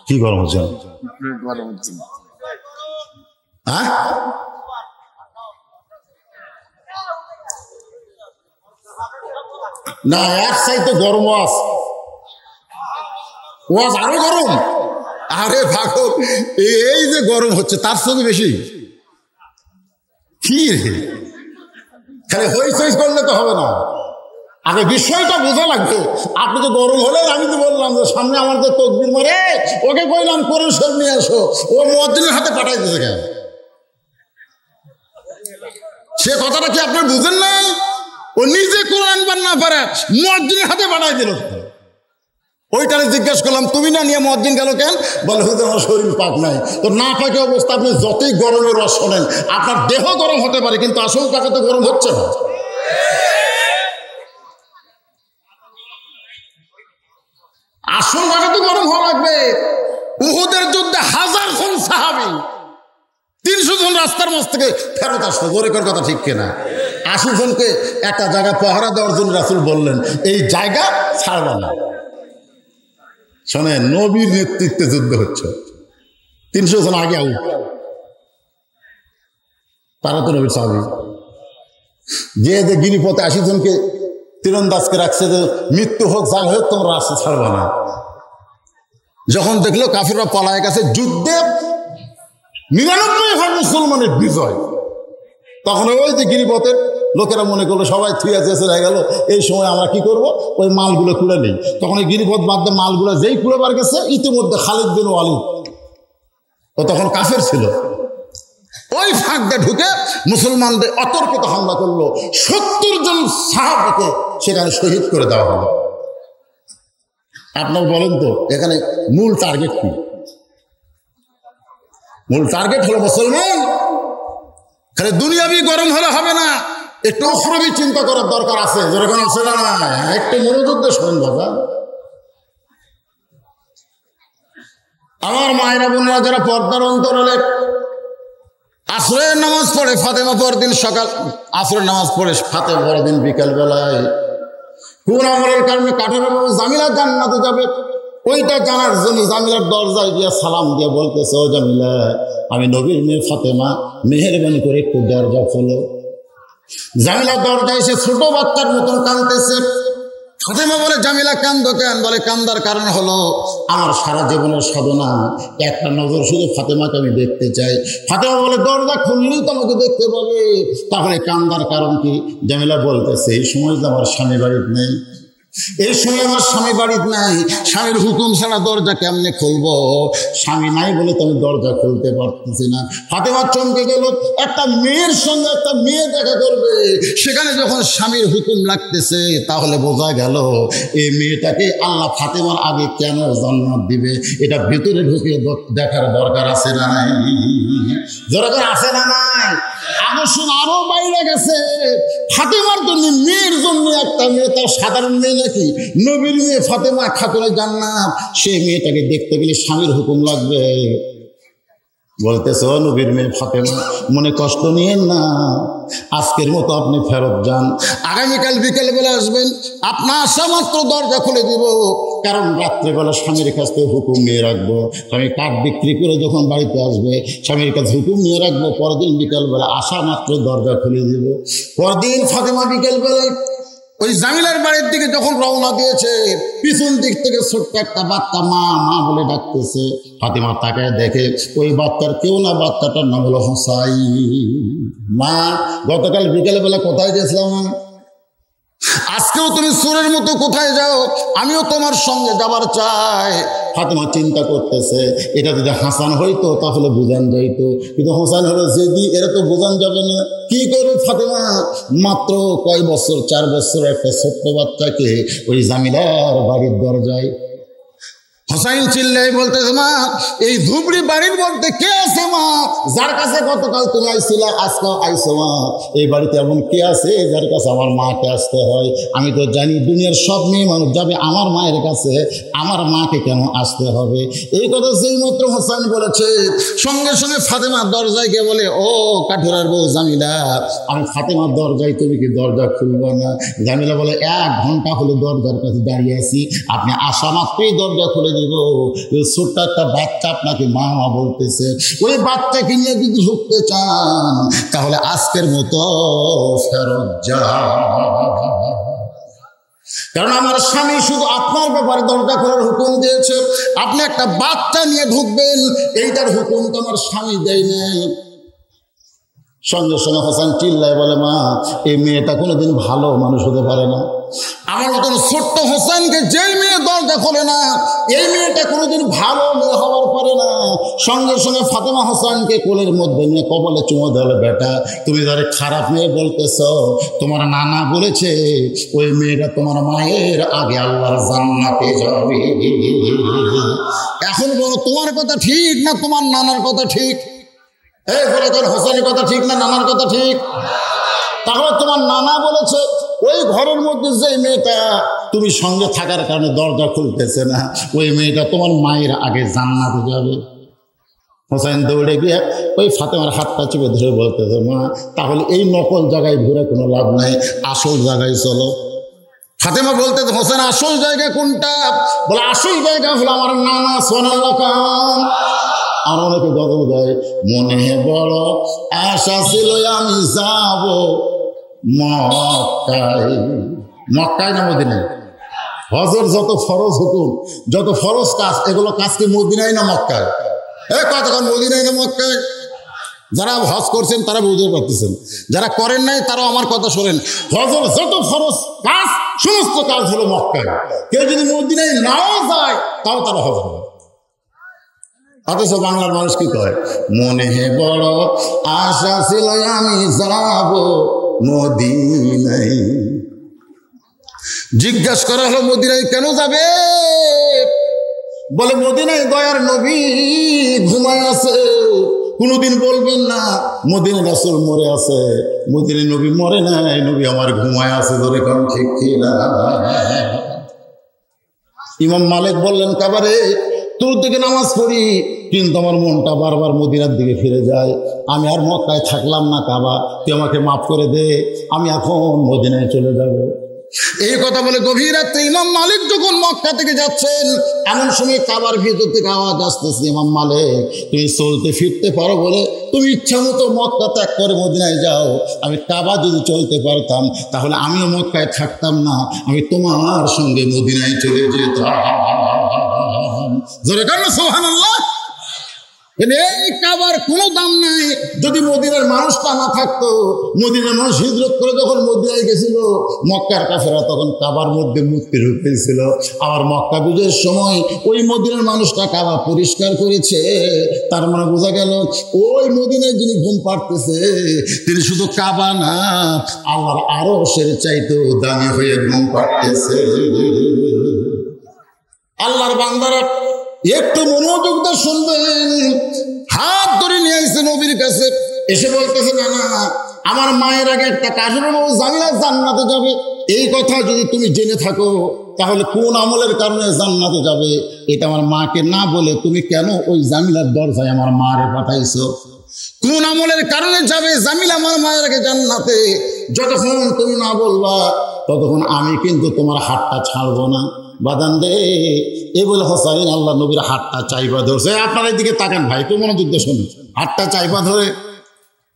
কি গরম হচ্ছে? গরম হচ্ছে না। হ্যাঁ, না এক চাইতে গরম ওয়াজ আরো গরম। আরে ভাগো, এই যে গরম হচ্ছে তার সাথে বেশি কি রে? খালি হইচই করলে তো হবে না, আগে বিষয়টা বোঝা লাগবে। আপনি তো গরম হলেন, আমি তো বললাম যে সামনে আমার যে তকবির মারে ওকে কইলাম কোরআন শরীফ নিয়ে আসো, ও মুয়াজ্জিনের হাতে পাঠাই দিতে কেন? সে কথাটা কি আপনি বুঝেন না? ও নিজে কোরআন পান না পারে, মুয়াজ্জিনের হাতে পাঠাই দিল। ওইটারে জিজ্ঞাসা করলাম তুমি না নিয়ে মুয়াজ্জিন গেল কেন? বলে হুজুর আমার শরীর পাক নাই। তো না পাকে অবস্থা আপনি যতই গরমের রস শোনেন, আপনার দেহ গরম হতে পারে কিন্তু আসল পাকে তো গরম হচ্ছে না। আসল ভাবে তো গরম হওয়া লাগবে। উহুদের যুদ্ধে 1000 জন সাহাবী 300 জন রাস্তার মাঝ থেকে ফেরত আসতো। জোরে কর কথা ঠিক কিনা? 80 জনকে একটা জায়গা পাহারা দেওয়ার জন্য রাসূল বললেন এই জায়গা ছাড়বা না। শোনেন, নবীর নেতৃত্বে যুদ্ধ হচ্ছে, 300 জন আগে আউট, তারা তো নবীর সাহাবী। যে গিরিপথে 80 জনকে তীরন্দাজকে রাখছে যে মৃত্যু হোক যাই হোক তোমরা রাস্তা ছাড়বা না। যখন দেখলো কাফিররা পলায় গেছে, যুদ্ধে 99 মুসলমানের বিজয়, তখন ওই যে গিরিপথের লোকেরা মনে করলো সবাই থুয়া চেয়েছে হয়ে গেল, এই সময় আমরা কি করব? ওই মালগুলো খুলে নেই। তখন এই গিরিপথ বাদ দিয়ে মালগুলো যেই খুলেবার গেছে, ইতিমধ্যে খালিদ বিন ওয়ালিদ ও তখন কাফের ছিল, ওই ফাঁক দিয়ে ঢুকে মুসলমানদের অতর্কিত হামলা করলো। 70 জন সাহাবাকে সেখানে শহীদ করে দেওয়া হলো। আপনার বলেন তো এখানে মূল টার্গেট কি? মূল টার্গেট হলো মুসলমান। খালি দুনিয়াবি গরম হলে হবে না, একটু উখরবি চিন্তা করার দরকার আছে। যেরকম আছে না, একটু মনোযোগ দিয়ে শুনুন বাবা। আমার মায়েরা বোনেরা যারা পর্দার অন্তরালে আসরের নামাজ পড়ে, ফাতেমা পরদিন সকাল আসরের নামাজ পড়ে ফাতেমা পরদিন বিকাল বেলায় কোন আমলের কারণে কাঠের জামিলা জান্নাতে যাবে, ওইটা জানার জন্য জামিলার দরজায় গিয়ে সালাম দিয়ে বলতেছে ও জামিলা, আমি নবীর মেয়ে ফাতেমা, মেহেরবানি করে একটু দরজা খোলো। জামিলা দরজায় এসে ছোট বাচ্চার মতন কাঁদতেছে। ফাতেমা বলে জামিলা কান্দো কেন? বলে কান্দার কারণ হলো আমার সারা জীবনের সাধনা, একটা নজর শুধু ফাতেমাকে আমি দেখতে চাই। ফাতেমা বলে দরজা খুললেই তো আমাকে দেখতে পাবে, তাহলে কান্দার কারণ কি? জামিলা বলতেছে এই সময় তো আমার স্বামী বাড়িতে নেই, এই সময় আমার স্বামী বাড়িতে নাই, স্বামীর হুকুম ছাড়া দরজা কেমনে খুলবো? স্বামী নাই বলে তো আমি দরজা খুলতে পারতেছি না। ফাতেমা চমকে গেল, একটা মেয়ের সঙ্গে একটা মেয়ে দেখা করবে, সেখানে যখন স্বামীর হুকুম লাগতেছে তাহলে বোঝা গেল এই মেয়েটাকে আল্লাহ ফাতেমার আগে কেন জান্নাত দিবে, এটা ভিতরে ঢুকে দেখার দরকার আছে না নাই? দরকার আছে না নাই? আকর্ষণ আরো বাইরে গেছে। ফাতেমার জন্য, মেয়ের জন্য একটা মেয়ে, তার সাধারণ মেয়ে নাকি, নবীর মেয়ে ফাতেমা খাতুনে জান্নাত, সেই মেয়েটাকে দেখতে গেলে স্বামীর হুকুম লাগবে। বলতেছে ও নবীর মেয়ে ফাতেমা, মনে কষ্ট নিয়েন না, আজকের মতো আপনি ফেরত যান, আগামীকাল বিকেলবেলা আসবেন, আপনার আসা মাত্র দরজা খুলে দিব, কারণ রাত্রেবেলা স্বামীর কাছ থেকে হুকুম নিয়ে রাখবো, স্বামী কাঠ বিক্রি করে যখন বাড়িতে আসবে স্বামীর কাছে হুকুম নিয়ে রাখবো, পরদিন বিকেলবেলা আসা মাত্র দরজা খুলে দিব। পরদিন ফাতেমা বিকেলবেলায় ওই জামিলার বাড়ির দিকে যখন রওনা দিয়েছে, পিছন দিক থেকে ছোট্ট একটা বাচ্চা মা মা বলে ডাকতেছে। ফাতেমা তাকায় দেখে ওই বাচ্চার কেউ না, বাচ্চাটার নাম হলো হুসাইন। মা, গতকাল বিকেলবেলা কোথায় গেছিলাম? আজকেও তুমি সুরের মতো কোথায় যাও? আমিও তোমার সঙ্গে যাবার চাই। ফাতেমা চিন্তা করতেছে, এটা যদি হাসান হইতো তাহলে বুঝান যাইতো, কিন্তু হোসেন হলো যেদি, এরা তো বোঝান যাবে না। কি করবে ফাতেমা? মাত্র কয় বছর, 4 বছর একটা ছোট্ট বাচ্চাকে ওই জামিলার বাড়ির দরজায় হোসাইন চিল্লাই বলতেছে, মা এই ধুবড়ি বাড়ির মধ্যে কে আছে মা, যার কাছে গতকাল তুমি আইছিলা আজকে আইসো মা, এই বাড়িতে এমন কে আছে যার কাছে আমার মাকে আসতে হয়? আমি তো জানি দুনিয়ার সব মেয়ে মানুষ যাবে আমার মায়ের কাছে, আমার মাকে কেন আসতে হবে? এই কথা যেই মাত্র হোসাইন বলেছে, সঙ্গে সঙ্গে ফাতেমার দরজায় গিয়ে বলে, ও কাঠুরার বউ জামিলা, আমি ফাতেমার দরজায়, তুমি কি দরজা খুলবো না? জামিলা বলে, 1 ঘন্টা হলে দরজার কাছে দাঁড়িয়ে আছি, আপনি আসা মাত্রই দরজা খুলে দিব। ছোট্ট একটা বাচ্চা আপনাকে মা মা বলতেছে, ওই বাচ্চাকে নিয়ে যদি ঢুকতে চান তাহলে আজকের মতো ফেরত যান, কারণ আমার স্বামী শুধু আপনার ব্যাপারে দরজা খোলার হুকুম দিয়েছে, আপনি একটা বাচ্চা নিয়ে ঢুকবেন এইটার হুকুম তো আমার স্বামী দেয় নাই। সঙ্গে সঙ্গে হোসেন চিল্লায় বলে, মা এই মেয়েটা কোনোদিন ভালো মানুষ হতে পারে না, আমার মতন ছোট্ট হোসেনকে যেই মেয়ে দরজা খোলে না, এই মেয়েটা কোনোদিন ভালো মেয়ে হওয়ার পারে না। সঙ্গে সঙ্গে ফাতেমা হোসেনকে কোলের মধ্যে নিয়ে কপালে চুমো দিল, বেটা তুমি যারে খারাপ মেয়ে বলতেছ, তোমার নানা বলেছে ওই মেয়েটা তোমার মায়ের আগে আল্লাহর জান্নাতে যাবে। এখন বলো তোমার কথা ঠিক না তোমার নানার কথা ঠিক? এই বলে তোর হোসেনের কথা ঠিক না নানার কথা ঠিক? তাহলে তোমার নানা বলেছে ওই ঘরের মধ্যে যে মেয়েটা তুমি সঙ্গে থাকার কারণে দরজা খুলতেছে না, ওই মেয়েটা তোমার মায়ের আগে জান্নাতে যাবে। হোসেন দৌড়ে গিয়ে ওই ফাতেমার হাতটা চেপে ধরে বলতেছে, মা তাহলে এই নকল জায়গায় ঘুরে কোনো লাভ নাই, আসল জায়গায় চলো। ফাতেমা বলতেছে, হোসেন আসল জায়গা কোনটা? বলে আসল জায়গা হলো আমার নানা সোনাল্লাহ খান। আর অনেকে গজল গায়, মনে বড় আশা ছিল আমি যাব মক্কায়। মক্কায় না মদিনায়? হজের যত ফরজ হুকুম, যত ফরজ কাজ, এগুলো কাজ কি মদিনায় না মক্কায়? কতক্ষণ মদিনায় না মক্কায়? যারা হজ করছেন তারা বুঝতে পারতেছেন, যারা করেন নাই তারাও আমার কথা শোনেন। হজের যত ফরজ কাজ সমস্ত কাজ হলো মক্কায়। কেউ যদি মদিনায় নাও যায় তাও তারা হজ করে। অথচ বাংলার মানুষ কি কয়, মনে বড় আশা ছিল আমি যাব মদিনায়। জিজ্ঞাসা করা হলো, মদিনায় কেন যাবে? বলে মদিনায় দয়ার নবী ঘুমায় আছে। কোনোদিন বলবেন না মদিনা রাসূল মরে আছে, মদিনায় নবী মরে নাই, নবী আমার ঘুমায় আছে। ধরে কারণ ঠিক কিনা? ইমাম মালিক বললেন, কাবারে তোর দিকে নামাজ পড়ি কিন্তু আমার মনটা বারবার মদিনার দিকে ফিরে যায়, আমি আর মক্কায় থাকলাম না, কাবা তুই আমাকে মাফ করে দে, আমি এখন মদিনায় চলে যাব। এই কথা বলে গভীর রাত্রে ইমাম মালিক যখন মক্কা থেকে যাচ্ছেন, এমন সময় কাবার ভিতর থেকে আওয়াজ আসতেছে, ইমাম মালিক তুমি চলতে ফিরতে পারো বলে তুমি ইচ্ছা মতো মক্কা ত্যাগ করে মদিনায় যাও। আমি কাবা যদি চলতে পারতাম তাহলে আমিও মক্কায় থাকতাম না, আমি তোমার সঙ্গে মদিনায় চলে যেতাম। জোরে কারণ সুবহানাল্লাহ। এই কাবার কোনো দাম নাই যদি মদিনার মানুষটা না থাকতো। মদিনার মানুষ হিজরত করে যখন মদিনায় গেছিল, মক্কার কাফেররা তখন কাবার মধ্যে মূর্তি ঢুকেছিল। আবার মক্কা বিজয়ের সময় ওই মদিনার মানুষটা কাবা পরিষ্কার করেছে। তার মানে বোঝা গেল ওই মদিনায় যিনি ঘুম পাড়তেছে তিনি শুধু কাবা না, আল্লাহর আরশের চাইতেও দামি হয়ে ঘুম পাড়তেছে। আল্লাহর বান্দারা একটু মনোযোগ দিয়ে শুনবেন। হাত ধরে নিয়ে আসছে নবীর কাছে, এসে বলতেছে, না না আমার মায়ের আগে একটা কাজের বউ জামিলা জান্নাতে যাবে। এই কথা যদি তুমি জেনে থাকো তাহলে কোন আমলের কারণে জান্নাতে যাবে এটা আমার মাকে না বলে তুমি কেন ওই জামিলার দরজায় আমার মারে পাঠাইছো? কোন আমলের কারণে যাবে জামিলা আমার মায়ের আগে জান্নাতে? যতক্ষণ তুমি না বলবা ততক্ষণ আমি কিন্তু তোমার হাতটা ছাড়বো না। বাদান দে এই বলে হোসাইন আল্লাহ নবীর হাতটা চাইবা ধরছে। আপনার দিকে তাকান ভাই, তো মনোযোগ দিয়ে শুনুন। হাতটা চাইবা ধরে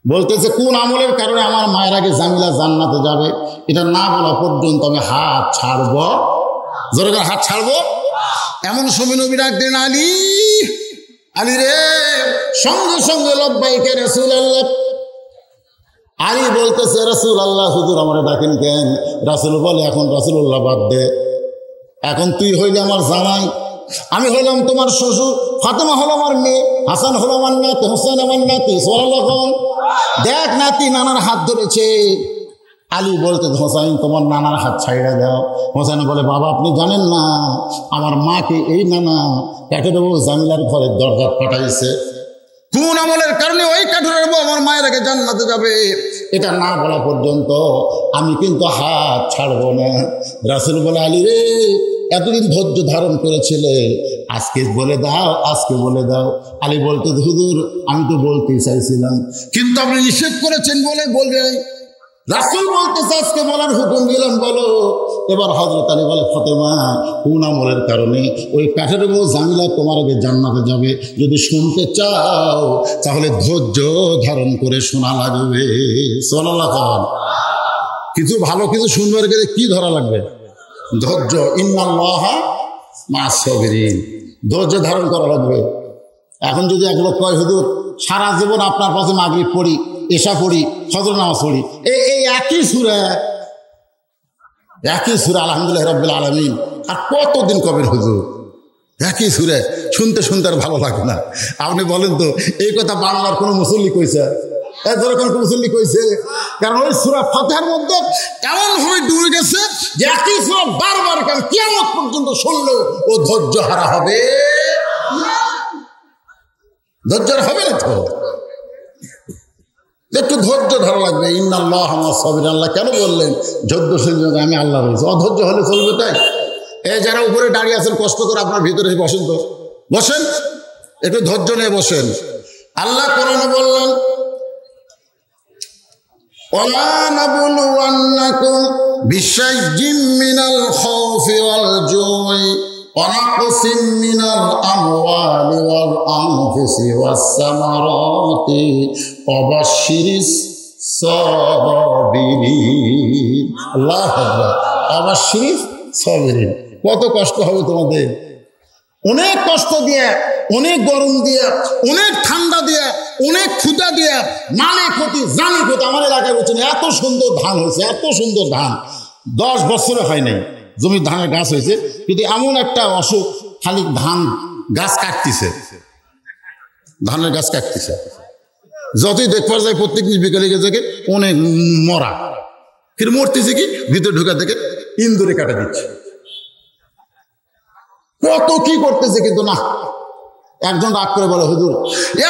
বলতেছে, কোন আমলের কারণে আমার মায়ের আগে জামিলা জান্নাতে যাবে এটা না বলা পর্যন্ত আমি হাত ছাড়বো। জোরে করে হাত ছাড়বো। এমন সময় নবী ডাক দেন, আলী আলী রে। সঙ্গে সঙ্গে লব্বাইকে রাসূলুল্লাহ। আলী বলতেছে, রাসূলুল্লাহ হুজুর আমার ডাকেন কেন? রাসূল বলে, এখন রাসূলুল্লাহ বাদ দে, এখন তুই হইলে আমার জামাই, আমি হইলাম তোমার শ্বশুর, ফাতেমা হলো আমার মেয়ে, হাসান হলো আমার নাতি, হোসেন আমার নাতি। সোহাল্লাহ দেখ নাতি নানার হাত ধরেছে, আলী বলতে, হোসাইন তোমার নানার হাত ছাইড়া দাও। হোসাইন বলে, বাবা আপনি জানেন না আমার মাকে এই নানা কাঠের বউ জামিলার ঘরের দরজা পাঠাইছে। কোন আমলের কারণে ওই কাঠের বউ আমার মায়ের আগে জান্নাতে যাবে এটা না বলা পর্যন্ত আমি কিন্তু হাত ছাড়বো না। রাসূল বলে, আলী রে এতদিন ধৈর্য ধারণ করেছিলে, আজকে বলে দাও, আজকে বলে দাও। আলী বলতে, হুজুর আমি তো বলতেই চাইছিলাম কিন্তু আপনি নিষেধ করেছেন বলে বলে। রাসূল বলতেছে আজকে বলার হুকুম দিলাম, বলো। এবার হযরত আলী বলে, ফাতেমা কোন আমলের কারণে ওই কাঠের বউ জামিলা তোমার আগে জান্নাতে যাবে যদি শুনতে চাও তাহলে ধৈর্য ধারণ করে শোনা লাগবে। সাল্লাল্লাহু আলাইহি কিছু ভালো কিছু শুনবার গেলে কি ধরা লাগবে? ধৈর্য। ইন্নাল্লাহা মা'আস সাবিরিন, ধৈর্য ধারণ করা লাগবে। এখন যদি এক লোক কয়, হুজুর সারা জীবন আপনার পাশে মাগরিব পড়ি, এশা পড়ি, ফজর নামাজ পড়ি, এই একই সূরা আলহামদুলিল্লাহ রাব্বিল আলামিন, আর কতদিন কবেন হুজুর? একই সূরা শুনতে শুনতে আর ভালো লাগে না। আপনি বলেন তো এই কথা বাংলার কোনো মুসল্লি কইছে? যেরকম মুসল্লি কইছে, কারণ ওই সূরা ফাতিহার মধ্যে এমনভাবে ডুবে গেছে যে একই সূরা বারবার কিয়ামত পর্যন্ত শুনলেও ও ধৈর্য হারা হবে, ধৈর্য হবে না। তো একটু ধৈর্য ধরা লাগবে। ইন্নাল্লাহা মা'আস সাবিরিন, আল্লাহ কেন বললেন ধৈর্যশীল? আমি আল্লাহ রয়েছে, অধৈর্য হলে চলবে? তাই এই যারা উপরে দাঁড়িয়ে আছেন কষ্ট করে আপনার ভিতরে বসেন, তো বসেন, একটু ধৈর্য নিয়ে বসেন। আল্লাহ কোরআনে বললেন, ওয়ালা নাবলুওয়ান্নাকুম বিশাইইম মিনাল খাউফি ওয়াল জুই ওয়া নাকসিম মিনাল আমওয়ালি ওয়াল আনফুসি ওয়াস সামারাতি ওয়া বাশশিরিস সাবিরিন। আল্লাহু আকবার। ওয়া বাশশিরিস সাবিরিন। কত কষ্ট হবে তোমাদের, অনেক কষ্ট দিয়ে, অনেক গরম দিয়ে, অনেক ঠান্ডা দিয়ে, অনেক ক্ষুধা দিয়ে, মানে ক্ষতি জানি ক্ষতি। আমার এলাকায় বলছেন এত সুন্দর ধান হয়েছে, এত সুন্দর ধান 10 বছরে হয় নাই, জমির ধানের গাছ হয়েছে, কিন্তু এমন একটা অসুখ, খালি ধান গাছ কাটতেছে, ধানের গাছ কাটতেছে। যতই দেখবার যায় প্রত্যেক দিন বিকালে গেছে অনেক মরা, কিন্তু মরতেছে কি ভিতরে ঢুকা থেকে ইন্দুরে কাটা দিচ্ছে, কত কি করতেছে। কিন্তু না, একজন রাগ করে বলে, হুজুর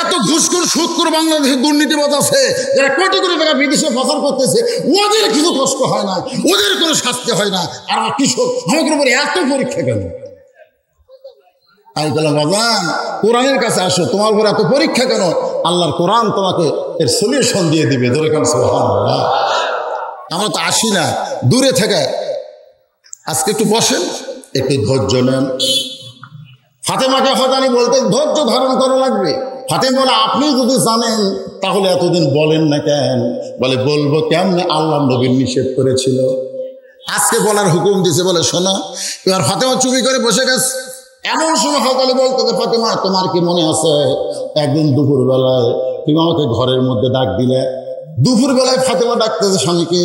এত ঘুষখোর সুদখোর বাংলাদেশে দুর্নীতিবাজ আছে যারা কোটি কোটি টাকা বিদেশে পাচার করতেছে, ওদের কিছু কষ্ট হয় না, ওদের কোনো শাস্তি হয় না, আর আমার কৃষক আমাদের উপরে এত পরীক্ষা কেন? আমি বললাম, বাজান কোরআনের কাছে আসো, তোমার উপর এত পরীক্ষা কেন? আল্লাহর কোরআন তোমাকে এর সলিউশন দিয়ে দিবে। ধরে কেন? সুবহানাল্লাহ। আমরা তো আসি না, দূরে থেকে। আজকে একটু বসেন, একটু ধৈর্য নেন। ফাতেমাকে হয়তো বলতে ধৈর্য ধারণ করা লাগবে। ফাতেমা বলে, আপনি যদি জানেন তাহলে এতদিন বলেন না কেন? বলে, বলবো কেমনে, আল্লাহ নবীর নিষেধ করেছিল, আজকে বলার হুকুম দিছে, বলে শোনো। এবার ফাতেমা চুপি করে বসে গেছে। এমন সময় হয়তো বলতে, ফাতেমা তোমার কি মনে আছে একদিন দুপুরবেলায় তুমি আমাকে ঘরের মধ্যে ডাক দিলে? দুপুরবেলায় ফাতেমা ডাকতেছে স্বামীকে।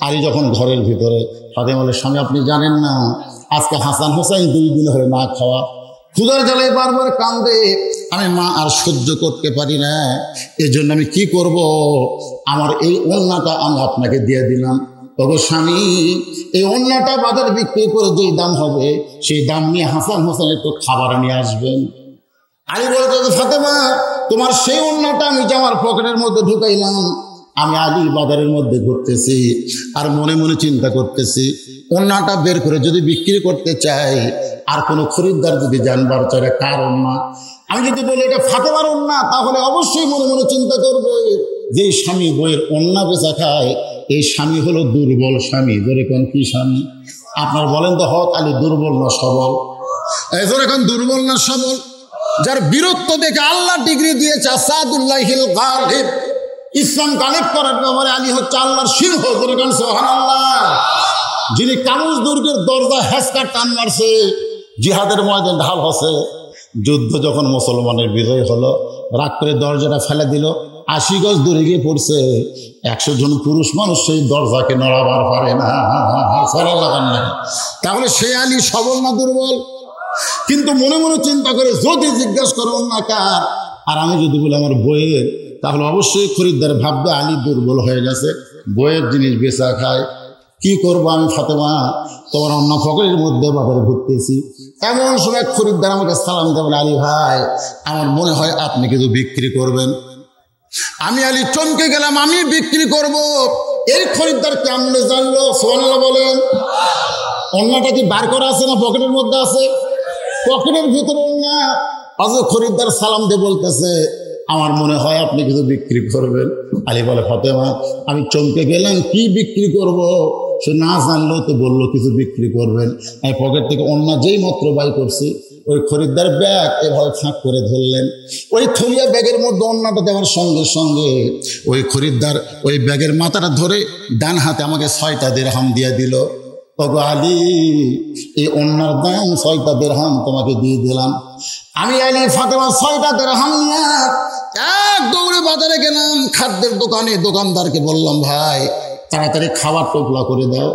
আলী যখন ঘরের ভিতরে, ফাতেমা বলে, স্বামী আপনি জানেন না আজকে হাসান হোসাইন 2 দিন হয়ে না খাওয়া, ক্ষুধার জ্বালায় বারবার কান্দে, আমি মা আর সহ্য করতে পারি না, এই জন্য আমি কি করব, আমার এই ওড়নাটা আমি আপনাকে দিয়ে দিলাম। তবে স্বামী এই ওড়নাটা বাজারে বিক্রি করে যেই দাম হবে সেই দাম নিয়ে হাসান হোসেন একটু খাবার নিয়ে আসবেন। আলী বলতে, ফাতেমা তোমার সেই ওড়নাটা আমি জামার পকেটের মধ্যে ঢুকাইলাম, আমি আলী বাজারের মধ্যে ঘুরতেছি আর মনে মনে চিন্তা করতেছি, ওড়নাটা বের করে যদি বিক্রি করতে চাই, আর কোনো খরিদ্দার যদি জানবার চায় কার ওড়না, আমি যদি বলি এটা ফাতেমার ওড়না, তাহলে অবশ্যই মনে মনে চিন্তা করবে যে স্বামী বইয়ের ওড়না বেচা খায়, এই স্বামী হলো দুর্বল স্বামী। ধরে কোন কি স্বামী? আপনার বলেন তো, হক আলী দুর্বল না সবল? এজন্য এখন দুর্বল না সবল? যার বীরত্ব দেখে আল্লাহ ডিগ্রি দিয়েছে আসাদুল্লাহিল গালিব, ইসলাম গালিব করার ব্যাপারে আলী হচ্ছে আল্লাহর সিংহ। ধরে কোন সুবহানাল্লাহ। যিনি কানুজ দুর্গের দরজা হেসকা টান মারছে, জিহাদের ময়দান ঢাল হসে, যুদ্ধ যখন মুসলমানের বিজয় হলো, রাগ করে দরজাটা ফেলে দিল, 80 গজ দূরে গিয়ে পড়ছে, 100 জন পুরুষ মানুষ সেই দরজাকে নড়াবার পারে না। তাহলে সে আলী সবল না দুর্বল? কিন্তু মনে মনে চিন্তা করে যদি জিজ্ঞাসা করো না কার, আর আমি যদি বলি আমার বইয়ের, তাহলে অবশ্যই খরিদ্দার ভাববে আলী দুর্বল হয়ে গেছে, বইয়ের জিনিস বেচা খায়, কি করবো আমি ফাতেমা, তোমার অন্য ফকরের মধ্যে বাজারে ঘুরতেছি। এমন সময় খরিদ্দার আমাকে সালাম দেবেন, আলী ভাই আমার মনে হয় আপনি কিছু বিক্রি করবেন। আমি আলী চমকে গেলাম, আমি বিক্রি করব। এই খরিদ্দার কেমনে জানলো? সুবহানাল্লাহ বলেন। অন্যটা কি বার করা আছে না পকেটের মধ্যে আছে? পকেটের ভিতরে না। আজ খরিদ্দার সালাম দিয়ে বলতেছে আমার মনে হয় আপনি কিছু বিক্রি করবেন। আলী বলে ফাতেমা আমি চমকে গেলাম, কি বিক্রি করব? সে না জানলেও তো বললো কিছু বিক্রি করবেন। আমি পকেট থেকে অন্য যেই মাত্র বাই করছি, ওই খরিদ্দার ব্যাগ এভাবে ফাঁক করে ধরলেন। ওই থলিয়া ব্যাগের মধ্যে অন্যটা দেওয়ার সঙ্গে সঙ্গে ওই খরিদ্দার ওই ব্যাগের মাথাটা ধরে ডান হাতে আমাকে 6টা দিরহাম দিয়ে দিল। ওগো আলী এই অন্যার দাম 6টা দিরহাম তোমাকে দিয়ে দিলাম। আমি আলী ফাতেমা 6টা দিরহাম নিয়ে এক দৌড়ে বাজারে গেলাম খাদ্যের দোকানে। দোকানদারকে বললাম ভাই তাড়াতাড়ি খাবার টোপলা করে দাও,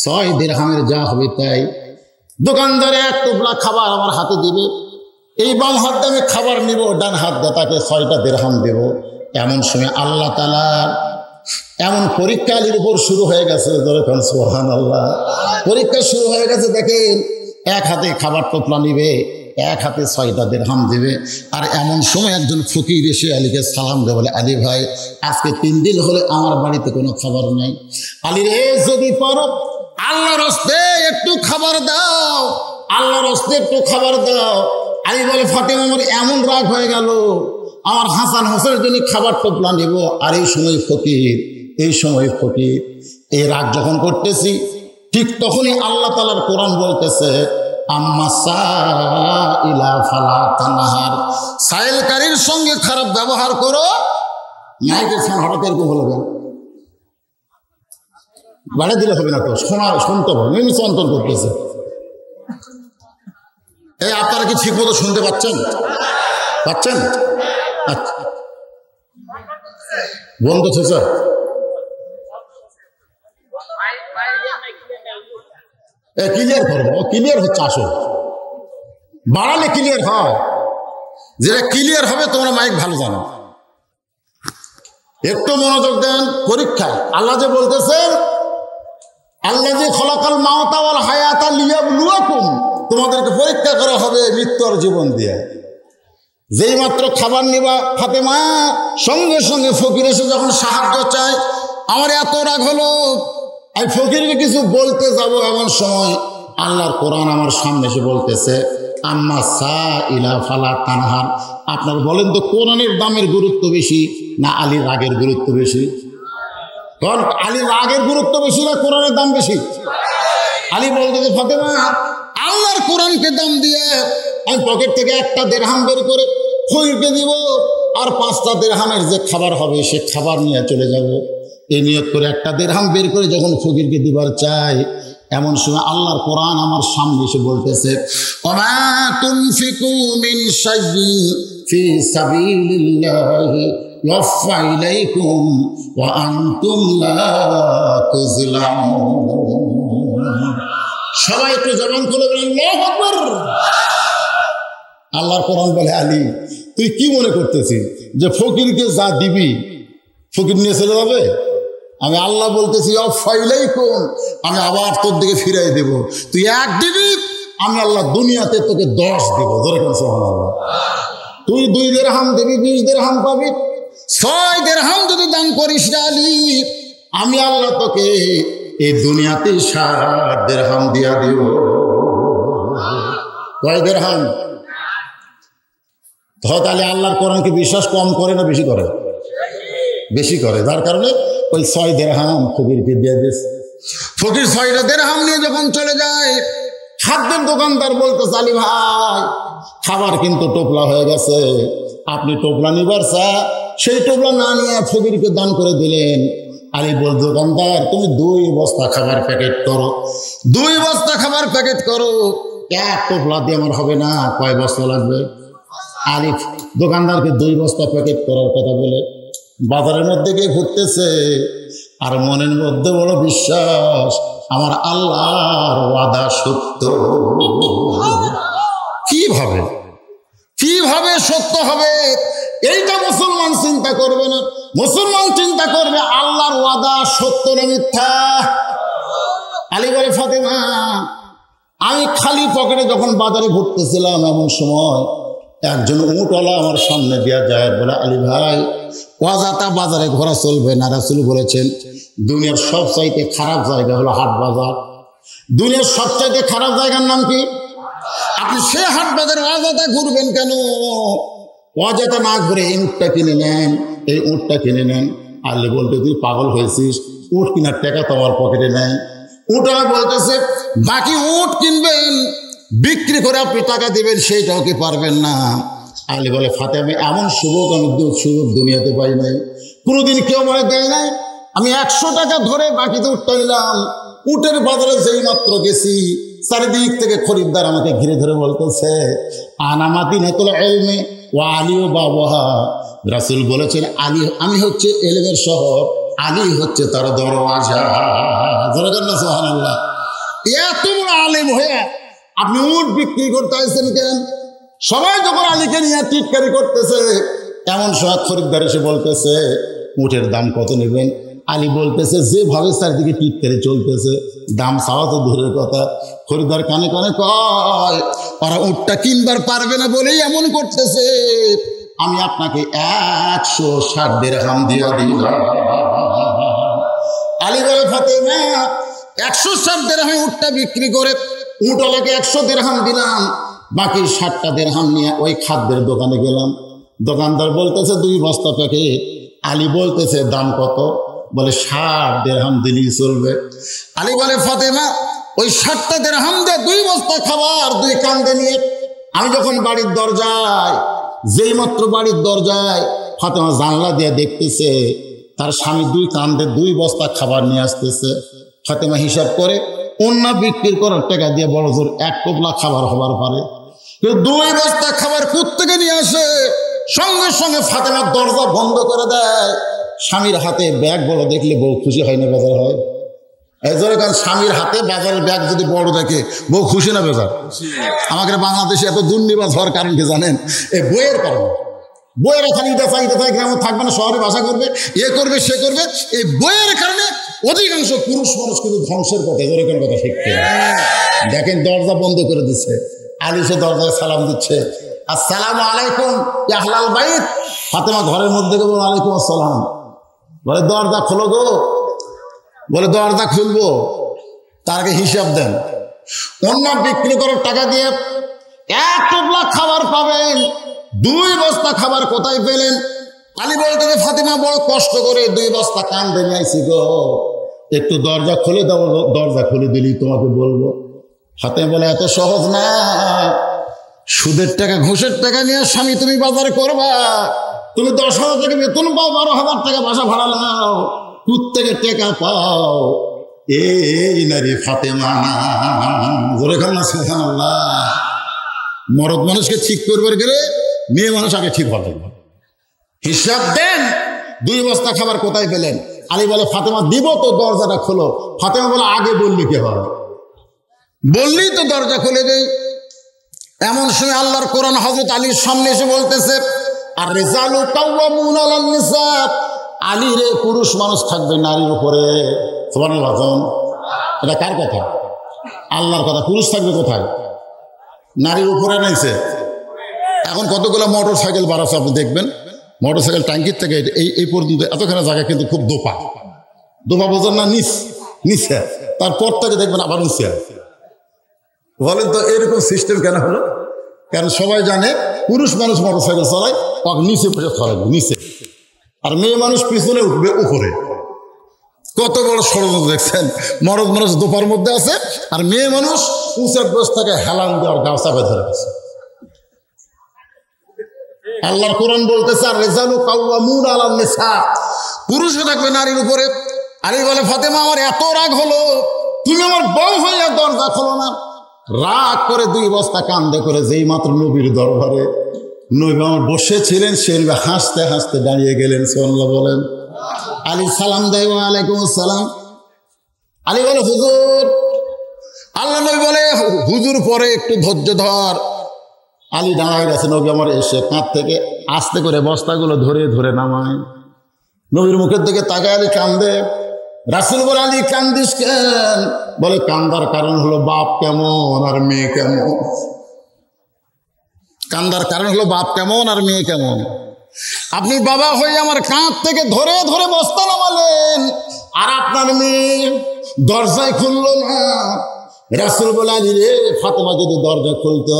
6 দিরহামের যা হবে তাই। দোকানদারে 1 টোপলা খাবার আমার হাতে দিবে, এই বাম হাত দিয়ে আমি খাবার নিব, ডান হাত দিয়ে তাকে 6টা দিরহাম দেব। এমন সময় আল্লাহ তাআলা এমন পরীক্ষা আলীর উপর শুরু হয়ে গেছে, সুবহানাল্লাহ। পরীক্ষা শুরু হয়ে গেছে। দেখেন এক হাতে খাবার টোপলা নিবে, এক হাতে 6টা দিরহাম দেবে। আর এমন সময় একজন ফকির এসে আলীকে সালাম দেয়, বলে আলী ভাই আজকে 3 দিন হলে আমার বাড়িতে কোনো খাবার নেই। আলী রে যদি পারো আল্লাহর হস্তে একটু খাবার দাও, আল্লাহর হস্তে একটু খাবার দাও। আলী বলে ফাতেমা আমার এমন রাগ হয়ে গেল, আমার হাসান হোসেনের জন্য খাবার টোপলা নেব। আর এই সময় ফকির, এই রাগ যখন করতেছি ঠিক তখনই আল্লাহ তাআলার কোরআন বলতেছে আম্মা সাইলা ফালা তানহার, সাইলকারীর সঙ্গে খারাপ ব্যবহার করো। মাইকের ফোন হঠাৎ এরকম হলো কেন? বাড়ি দিলে হবে না তো, শুনতে হবে, নিয়ন্ত্রণ করতেছে। এই আপনারা কি ঠিক মতো শুনতে পাচ্ছেন? আচ্ছা বন্ধ হচ্ছে ক্লিয়ার করবো, ক্লিয়ার হচ্ছে আসল, বাড়ালে ক্লিয়ার হয়। যেটা ক্লিয়ার হবে তোমরা মাইক ভালো জানো। একটু মনোযোগ দেন পরীক্ষায়। আল্লাহ যে বলতেছেন আল্লাযী খলাকাল মাউতা ওয়াল হায়াতা লিয়াবলুয়াকুম, তোমাদেরকে পরীক্ষা করা হবে মৃত্যু আর জীবন দিয়ে। যেই মাত্র খাবার নিবা ফাতেমা, সঙ্গে সঙ্গে ফকির এসে যখন সাহায্য চায়, আমার এত রাগ হলো আমি ফকিরকে কিছু বলতে যাব, এমন সময় আল্লাহর কোরআন আমার সামনে এসে বলতেছে আম্মা সাইলা ফালা তানহার। আপনার বলেন তো কোরআনের দামের গুরুত্ব বেশি না আলীর রাগের গুরুত্ব বেশি? কারণ আলীর রাগের গুরুত্ব বেশি না কোরআনের দাম বেশি? আলী বলতেছে ফাতেমা আল্লাহর কোরআনকে দাম দিয়ে আমি পকেট থেকে 1টা দিরহাম বের করে ফকিরকে দিব, আর 5টা দিরহামের যে খাবার হবে সে খাবার নিয়ে চলে যাব। এই নিয়ত করে 1টা দিরহাম বের করে যখন ফকিরকে দিবার চাই, এমন সময় আল্লাহর কোরআন আমার সামনে এসে বলতেছে ওমা তুনফিকু মিন শাইইন ফি সাবিলিল্লাহি ইউফা ইলাইকুম ওয়া আনতুম লা তুযলামুন। সবাই একটু জবান খুলে বলেন আল্লাহু আকবার। আল্লাহর কোরআন বলে আলী তুই কি মনে করতেছিস যে ফকিরকে যা দিবি ফকির নিয়ে চলে যাবে? আমি আল্লাহ বলতেছি অফাইলাইকুম, আমি আবার তোর দিকে ফিরাই দেব। তুই 1 দিবি, আমি আল্লাহ দুনিয়াতে তোকে 10 দেব। ধরে কোন সুবহানাল্লাহ। তুই 2 দিরহাম দিবি, 20 দিরহাম পাবি। 6 দিরহাম যদি দান করিস আলী, আমি আল্লাহ তোকে এই দুনিয়াতে 7 দিরহাম দিয়া দেব। কয় দিরহাম? তাহলে আল্লাহর কোরআনকে বিশ্বাস কম করে না বেশি করে? বেশি করে। যার কারণে ওই 6 দিরহাম ফকিরকে দিয়ে দিয়েছে। ফকির 6টা দিরহাম নিয়ে যখন চলে যায়, খাদ্যের দোকানদার বলতে আলী ভাই খাবার কিন্তু টোপলা হয়ে গেছে, আপনি টোপলা নিবার সেই টোপলা না নিয়ে ফকিরকে দান করে দিলেন। আলী বল দোকানদার তুমি 2 বস্তা খাবার প্যাকেট করো, 2 বস্তা খাবার প্যাকেট করো। 1 টোপলা দিয়ে আমার হবে না, কয় বস্তা লাগবে? আলী দোকানদারকে 2 বস্তা প্যাকেট করার কথা বলে বাজারের মধ্যে গিয়ে ঘুরতেছে, আর মনের মধ্যে বড় বিশ্বাস আমার আল্লাহর ওয়াদা সত্য। কিভাবে সত্য হবে? এইটা মুসলমান চিন্তা করবে না। মুসলমান চিন্তা করবে আল্লাহর ওয়াদা সত্য না মিথ্যা। আলী বলে ফাতেমা, আমি খালি পকেটে যখন বাজারে ঘুরতেছিলাম এমন সময় একজন উটওয়ালা আমার সামনে দিয়া যায়, বলে আলী ভাই ওয়াজাতা বাজারে ঘোরা চলবে না। রাসূল বলেছেন দুনিয়ার সবচাইতে খারাপ জায়গা হলো হাট বাজার। দুনিয়ার সবচাইতে খারাপ জায়গার নাম কি? আপনি সে হাট বাজারে ওয়াজাতা ঘুরবেন কেন? ওয়াজাতা না ঘুরে এই উটটা কিনে নেন, এই উটটা কিনে নেন। আলী বলতে তুই পাগল হয়েছিস, উট কেনার টাকা তোমার পকেটে নেই। উটওয়ালা বলতেছে বাকি উট কিনবেন, বিক্রি করে আপনি টাকা দিবেন, সেইটাও কি পারবেন না? আলী বলে ফাতেমা, আমি এমন সুযোগ দুনিয়াতে পাই নাই, কোনোদিন কেউ মনে দেয় নাই। আমি 100 টাকা ধরে বাকিতে উঠতে নিলাম। উটের বাজারে যেই মাত্র গেছি, চারিদিক থেকে খরিদ্দার আমাকে ঘিরে ধরে বলতেছে আনামাদিনাতুল ইলমি ওয়া আলিউ বাবুহা। রাসূল বলেছেন আলী, আমি হচ্ছে এলেমের শহর, আলী হচ্ছে তার দরওয়াজা। সুবহানাল্লাহ। এত বড় আলেম হয়ে আপনি উট বিক্রি করতে আসছেন কেন? সবাই যখন আলীকে নিয়ে টিটকারি করতেছে, এমন সময় খরিদ্দার এসে বলতেছে উটের দাম কত নেবেন? আলী বলতেছে যেভাবে চারিদিকে টিটকারি চলতেছে, দাম চাওয়া তো দূরের কথা। খরিদ্দার কানে কানে কয় ওরা উটটা কিনবার পারবে না বলেই এমন করতেছে, আমি আপনাকে 160 দিরহাম দিয়ে দিলাম। আলী বলে ফাতেমা 160 দিরহামে উটটা বিক্রি করে উটওয়ালাকে 100 দিরহাম দিলাম, বাকি 60টা দিরহাম নিয়ে ওই খাদ্যের দোকানে গেলাম। দোকানদার বলতেছে 2 বস্তা প্যাকেট। আলী বলতেছে দাম কত? বলে 60 দিরহাম দিলেই চলবে। আলী বলে ফাতেমা ওই 60টা দিরহাম দিয়ে 2 বস্তা খাবার 2 কান্দে নিয়ে আমি যখন বাড়ির দরজায়, যেই মাত্র বাড়ির দরজায় ফাতেমা জানলা দিয়ে দেখতেছে তার স্বামী 2 কান্দে 2 বস্তা খাবার নিয়ে আসতেছে। ফাতেমা হিসাব করে অন্য বিক্রি করার টাকা দিয়ে বড় জোর 1 টোপলা খাবার হবার পারে, 2 বস্তা খাবার কোত্থেকে নিয়ে আসে? সঙ্গে সঙ্গে ফাতেমার দরজা বন্ধ করে দেয়। স্বামীর হাতে ব্যাগ বড় দেখলে বউ খুশি হয় না বেজার হয়? এই জন্য কারণ স্বামীর হাতে বাজারের ব্যাগ যদি বড় দেখে বউ খুশি না বেজার? আমাদের বাংলাদেশে এত দুর্নিবাস হওয়ার কারণ কি জানেন? এই বইয়ের কারণে। বইয়ের এখানে ইটা চাই গ্রামে থাকবে না, শহরে বাসা করবে, এ করবে সে করবে। এই বইয়ের কারণে অধিকাংশ পুরুষ মানুষ কিন্তু ধ্বংসের পথে। এরকম কথা শিখতে দেখেন দরজা বন্ধ করে দিচ্ছে। আলী সে দরজায় সালাম দিচ্ছে, আসসালামু আলাইকুম ইয়া আহলাল বাইত। ফাতেমা ঘরের মধ্যে গেল, ওয়ালাইকুম আসসালাম। বলে দরজা খোলো গো। বলে দরজা খুলবো, তার আগে হিসাব দেন। অন্য বিক্রি করার টাকা দিয়ে 1 টোপলা খাবার পাবেন, 2 বস্তা খাবার কোথায় পেলেন? আলী বলতে যে ফাতেমা বড় কষ্ট করে 2 বস্তা কান্দে নিয়ে আইছি গো, একটু দরজা খুলে দাও। দরজা খুলে দিলেই তোমাকে বলবো। ফাতেমা বলে এত সহজ না, সুদের টাকা ঘুষের টাকা নিয়ে স্বামী তুমি বাজারে করবা? তুমি 10,000 টাকা বেতন পাও, 12,000 টাকা বাসা ভাড়া নাও, প্রত্যেকে টাকা পাও। এই নারী ফাতেমা। জোরে খান না সুবহানাল্লাহ। মরদ মানুষকে ঠিক করবার গেলে মেয়ে মানুষ আগে ঠিক হবে। হিসাব দেন 2 বস্তা খাবার কোথায় পেলেন? আলী বলে ফাতেমা দিব তো, দরজাটা খোলো। ফাতেমা বলে আগে বললি কে হয়? বললেই তো দরজা খুলে দেই। এমন সময় আল্লাহর কোরআন হযরত আলীর সামনে এসে বলতেছে আর রিজালু কাওয়ামুনা আলান নিসা। আলী রে, পুরুষ মানুষ থাকবে নারীর উপরে। সুবহানাল্লাহ। এটা কার কথা? আল্লাহর কথা। পুরুষ থাকবে কোথায়? নারীর উপরে নাইছে। এখন কতগুলো মোটর সাইকেল বাড়াচ্ছে আপনি দেখবেন। মোটর সাইকেল ট্যাঙ্কির থেকে এই পর্যন্ত এতখানি জায়গা কিন্তু খুব দোপা বোঝার না, নিচে। তারপর থেকে দেখবেন আবার নিচে। বলেন তো এরকম সিস্টেম কেন হলো? কারণ সবাই জানে পুরুষ মানুষ মোটর সাইকেল চালায়, নিচে বসে চড়াবে নিচে, আর মেয়ে মানুষ পিছনে উঠবে উপরে। কত বড় ষড়যন্ত্র দেখছেন। মরদ মানুষ দোপার মধ্যে আছে, আর মেয়ে মানুষ উঁচের বস থেকে হেলান দেওয়ার গাও চাপে ধরে আছে। আল্লাহর কোরআন বলতেছে আর রিজালু কাওয়ামুনা আলান নিসা, পুরুষও থাকবে নারীর উপরে। আলী বলে ফাতেমা আমার এত রাগ হলো, তুমি আমার বউ হইয়া দরজা খোলো না। রাগ করে 2 বস্তা কান্দে করে যেই মাত্র নবীর দরবারে নবী আমার বসেছিলেন, সে হাসতে হাসতে দাঁড়িয়ে গেলেন। সুবহানাল্লাহ বলেন। আলী সালাম দেয়, ওয়ালাইকুম আসসালাম। আলী বলে হুজুর। আল্লাহ নবী বলে হুজুর পরে একটু ধৈর্য ধর। আলী দাঁড়ায় গেছে। নবী আমার এসে কাঁধ থেকে আস্তে করে বস্তাগুলো ধরে ধরে নামায়। নবীর মুখের দিকে তাকায় আলী কান্দে। রাসূল বলে, আলী কান্দিস কেন? বলে, কান্দার কারণ হলো বাপ কেমন আর মেয়ে কেমন। কান্দার কারণ হলো বাপ কেমন আর মেয়ে কেমন। আপনি বাবা হয়ে আমার কাঁধ থেকে ধরে ধরে বস্তা নামালেন, আর আপনার মেয়ে দরজায় খুলল না। রাসূল বলে, আলী রে, ফাতেমা যদি দরজা খুলতো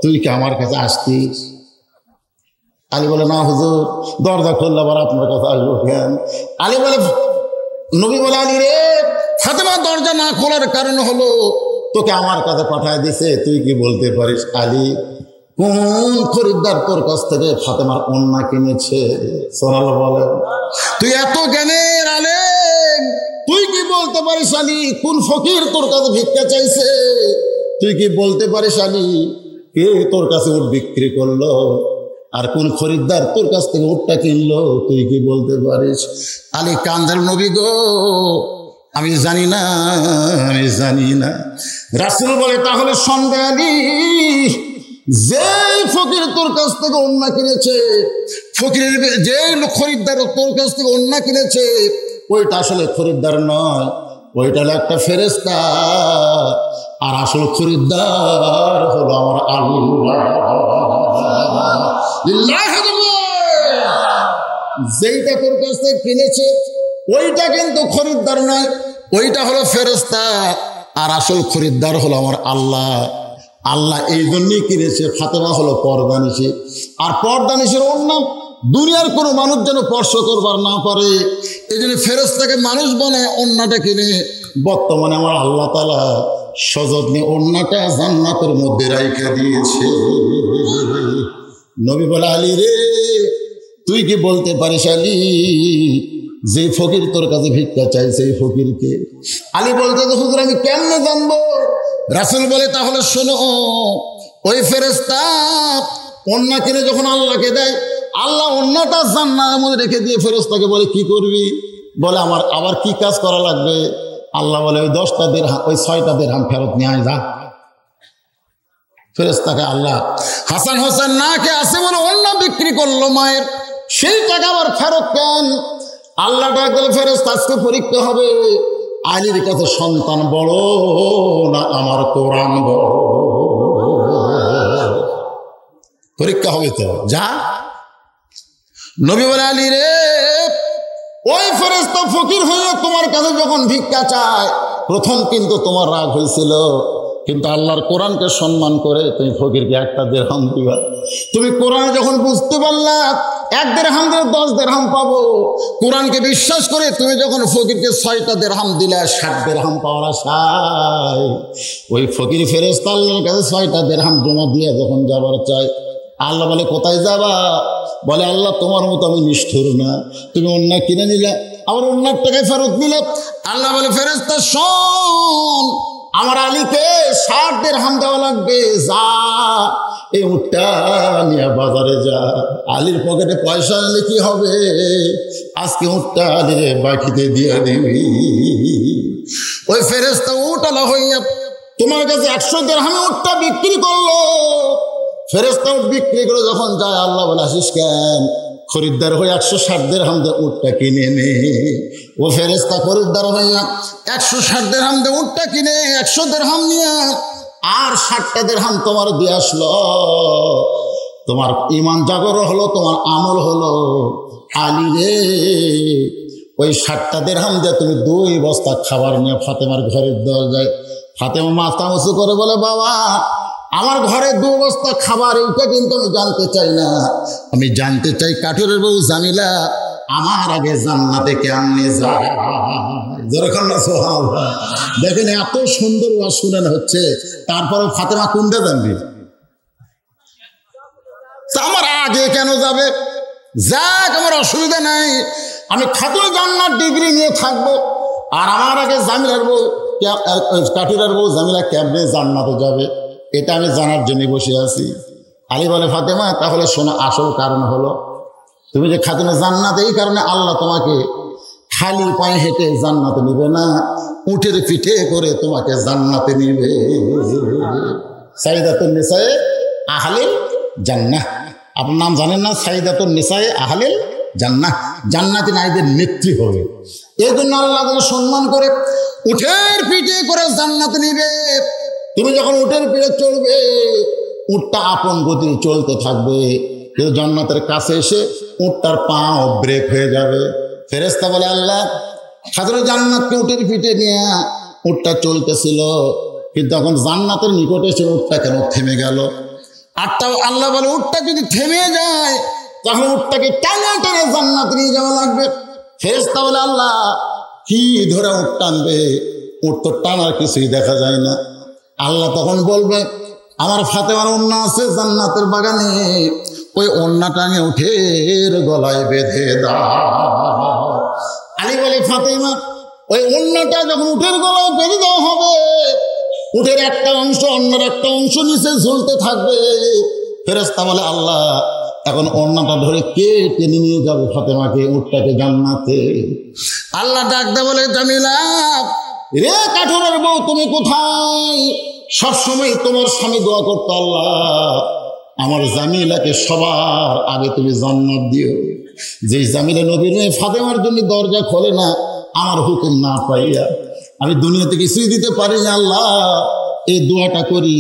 তুই কি আমার কাছে আসতিস? আলী বলে, না হুজুর, দরজা খুললে আবার আপনার কাছে আসবো কেন? আলী বলে, নবী বলে, আলী রে, ফাতেমা দরজা না খোলার কারণ হলো তোকে আমার কাছে পাঠায় দিছে। তুই কি বলতে পারিস আলী, কোন খরিদ্দার তোর কাছ থেকে ফাতেমার ওন্না কিনেছে? সুবহানাল্লাহ বলে। তুই এত জ্ঞানের আলেম, তুই কি বলতে পারিস আলী, কোন ফকির তোর কাছে ভিক্ষা চাইছে? তুই কি বলতে পারিস আলী, কে তোর কাছে উট বিক্রি করলো আর কোন খরিদ্দার তোর কাছ থেকে উটটা কিনলো? তুই কি বলতে পারিস? আলী কান্দার, নবী গো, আমি জানি না, আমি জানি না। রাসূল বলে, তাহলে সন্দেহ আলী, যে ফকির তোর কাছ থেকে ওন্না কিনেছে, ফকিরের যে খরিদ্দার তোর কাছ থেকে ওন্না কিনেছে, ওইটা আসলে খরিদ্দার নয়, ওইটা হলো একটা ফেরেশতা, আর আসল খরিদ্দার হলো আমার আল্লাহ। যেইটা তোর কাছ থেকে কিনেছে ওইটা কিন্তু খরিদ্দার নয়, ওইটা হলো ফেরেশতা, আর আসল খরিদ্দার হলো আমার আল্লাহ। আল্লাহ এই জন্যই কিনেছে। ফাতেমা হলো পর্দানিশী, আর পর্দানিশীর ওন্না দুনিয়ার কোনো মানুষ যেন স্পর্শ করবার না পারে, এই জন্য ফেরেশতাকে মানুষ বানায় ওন্নাটা কিনে। বর্তমানে আমার আল্লাহ তাআলা সযত্নে ওন্নাটা জান্নাতের মধ্যে রাইখা দিয়েছে। নবী বলে, আলী রে, তুই কি বলতে পারিস আলী, যে ফকির তোর কাছে ভিক্ষা চাইছে এই ফকিরকে? আলী বলতে, হুজুর আমি কেমনে জানবো? রাসূল বলে, তাহলে শোনো, ওই ফেরেশতা ওন্না কিনে যখন আল্লাহকে দেয়, আল্লাহ ওন্নাটা জান্নাতের মধ্যে রেখে দিয়ে ফেরেশতাকে বলে, কি করবি? বলে, আমার আবার কি কাজ করা লাগবে? আল্লাহ বলে, ওই 10টা দিরহাম, ওই 6টা দিরহাম ফেরত নিয়ে আয় যা। ফেরেশতাকে আল্লাহ হাসান হোসেন না কে আসে বলে ওন্না বিক্রি করলো মায়ের, সেই টাকা আবার ফেরত কেন? আল্লাহ ডাক দিলে, ফেরেশতা আজকে পরীক্ষা হবে, আলীর কাছে সন্তান বড় না আমার কোরআন বড়? পরীক্ষা হবে তো, যা। নবী বলে, আলী রে, ওই ফেরেশতা ফকির হয়ে তোমার কাছে যখন ভিক্ষা চায়, প্রথম কিন্তু তোমার রাগ হয়েছিল, কিন্তু আল্লাহর কোরআনকে সম্মান করে তুমি ফকিরকে 1টা দিরহাম দিবা। তুমি কোরআন যখন বুঝতে পারলা 1 দিরহাম দিয়ে 10 দিরহাম পাবো, কোরআনকে বিশ্বাস করে তুমি যখন ফকিরকে 6টা দিরহাম দিলে 60 দিরহাম পাওয়ার আশায়, ওই ফকির ফেরেশতা আল্লাহর কাছে 6টা দিরহাম জমা দিয়ে যখন যাবার চায়, আল্লাহ বলে, কোথায় যাবা? বলে, আল্লাহ তোমার মতো আমি নিষ্ঠুর না, তুমি ওন্না কিনে নিলে আবার ওন্নার টাকায় ফেরত নিলে। আল্লাহ বলে, ফেরেশতা শোন, আমার আলীকে 60 দিরহাম দেওয়া লাগবে, যা এই উটটা নিয়ে বাজারে যা। আলীর পকেটে পয়সা নিলে কি হবে? আজকে উটটা আলীর বাকিতে দিয়ে দিবি। ওই ফেরেশতা উটওয়ালা হইয়া তোমার কাছে 100 দিরহামে উটটা বিক্রি করলো। ফেরেশতা উট বিক্রি করে যখন যায়, আল্লাহ বলে, আসিস কেন? খরিদ্দার হয়ে 160 দিরহাম দিয়ে উটটা কিনে নে। ও ফেরেশতা খরিদ্দার হইয়া 160 দিরহাম দিয়ে উটটা কিনে 100 দিরহাম নিয়ে আর 60টা দিরহাম তোমার দিয়ে আসলো। তোমার ইমান জাগর হলো, তোমার আমল হলো। আলী রে, ওই 60টা দিরহাম দিয়ে তুমি 2 বস্তা খাবার নিয়ে ফাতেমার ঘরের দরজায়। ফাতেমা মাথা উঁচু করে বলে, বাবা, আমার ঘরে 2 বস্তা খাবার, এইটা কিন্তু আমি জানতে চাই না। আমি জানতে চাই কাঠুরের বউ জামিলা আমার আগে জান্নাতে কেমনে যায়। যেরকম না সুবহানাল্লাহ। দেখেন এত সুন্দর ওয়াজ শুনানো হচ্ছে, তারপরে ফাতেমা কোনটা জানবে? আমার আগে কেন যাবে? যাক, আমার অসুবিধা নাই, আমি খাতুন জান্নাত ডিগ্রি নিয়ে থাকবো, আর আমার আগে জামিলার বউ, কাঠুরের বউ জামিলা কেমনে জান্নাতে যাবে, এটা আমি জানার জন্য বসে আছি। আলী বলে, ফাতেমা, তাহলে শোনো, আসল কারণ হলো তুমি যে খাতুনে জান্নাত, এই কারণে আল্লাহ তোমাকে খালি পায়ে হেঁটে জান্নাতে নিবে না, উটের পিঠে করে তোমাকে জান্নাতে নিবে। সাইদাতুন নিসায়ে আহলিল জান্নাহ, আপনার নাম জানেন না? সাইদাতুন নিসায়ে আহলিল জান্নাহ, জান্নাতি নারীদের নেত্রী হবে। এই জন্য আল্লাহ তাআলা সম্মান করে উটের পিঠে করে জান্নাতে নিবে। তুমি যখন উটের পিঠে চলবে, উটটা আপন গতি চলতে থাকবে, কিন্তু জান্নাতের কাছে এসে উটটার পাও ব্রেক হয়ে যাবে। ফেরেশতা বলে, আল্লাহ হাজরে জান্নাতকে উটের পিঠে নিয়ে উটটা চলতেছিল, কিন্তু তখন জান্নাতের নিকটে এসে উটটা কেন থেমে গেল? আল্লাহ বলে, উটটা যদি থেমে যায় তখন উটটাকে টানা টানে জান্নাতে নিয়ে যাওয়া লাগবে। ফেরেশতা বলে, আল্লাহ কি ধরে উট টানবে? উট তো টানার কিছুই দেখা যায় না। আল্লাহ তখন বলবে, আমার ফাতেমার ওন্না আছে জান্নাতের বাগানে, ওই ওন্নাটা নিয়ে উটের গলায় বেঁধে দাও। আলী বলে, ফাতেমা ওই ওন্নাটা যখন উটের গলায় বেঁধে দেওয়া হবে, উটের একটা অংশ অন্যের একটা অংশ নিচে ঝুলতে থাকবে। ফেরেশতা বলে, আল্লাহ এখন ওন্নাটা ধরে কে টেনে নিয়ে যাবে ফাতেমাকে, উটটাকে জান্নাতে? আল্লাহ ডাকতে বলে, জামিলা রে কাঠুরের বউ, তুমি কোথায়? সবসময় তোমার স্বামী দোয়া করতো, আল্লাহ আমার জামিলাকে সবার আগে তুমি জান্নাত দিও। যে জামিলা নবীর মেয়ে ফাতেমার জন্য দরজা খোলে না আমার হুকুম না পাইয়া, আমি দুনিয়াতে কিছুই দিতে পারি না। আল্লাহ এই দোয়াটা করি,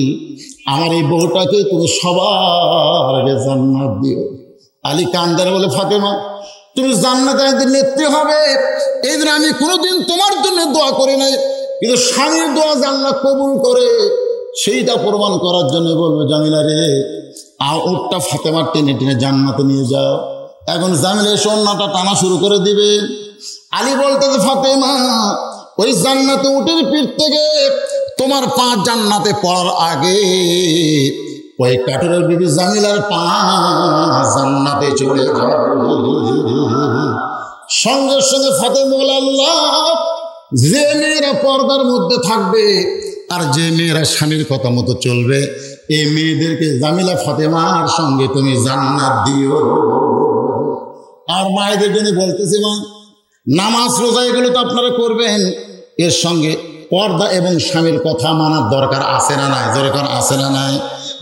আমার এই বউটাকে তুমি সবার আগে জান্নাত দিও। আলী কান্দার বলে, ফাতেমা তুমি জান্নাতের নেত্রী হবে, এই জন্য আমি কোনোদিন তোমার জন্য দোয়া করি নাই, কিন্তু স্বামীর দোয়া জান্নাত কবুল করে সেইটা প্রমাণ করার জন্য বলবো, জামিলা রে উটটা ফাতেমার টেনে টেনে জান্নাতে নিয়ে যাও। এখন জামিলা এসে ওন্নাটা টানা শুরু করে দিবে। আলী বলতেছে, ফাতেমা ওই জান্নাতে উটের পিঠ থেকে তোমার পা জান্নাতে পড়ার আগে ওই কাঠুরের বিবি জামিলার পা জান্নাতে চলে যাবে। সঙ্গে সঙ্গে ফাতেমা বলে, আল্লাহ যে মেয়েরা পর্দার মধ্যে থাকবে আর যে মেয়েরা স্বামীর কথা মতো চলবে, এই মেয়েদেরকে জামিলা ফাতেমার সঙ্গে তুমি জান্নাত দিও। আর মায়েদের জন্য বলতেছি, মা নামাজ রোজা এগুলো তো আপনারা করবেন, এর সঙ্গে পর্দা এবং স্বামীর কথা মানার দরকার আছে না নাই? দরকার আছে না নাই?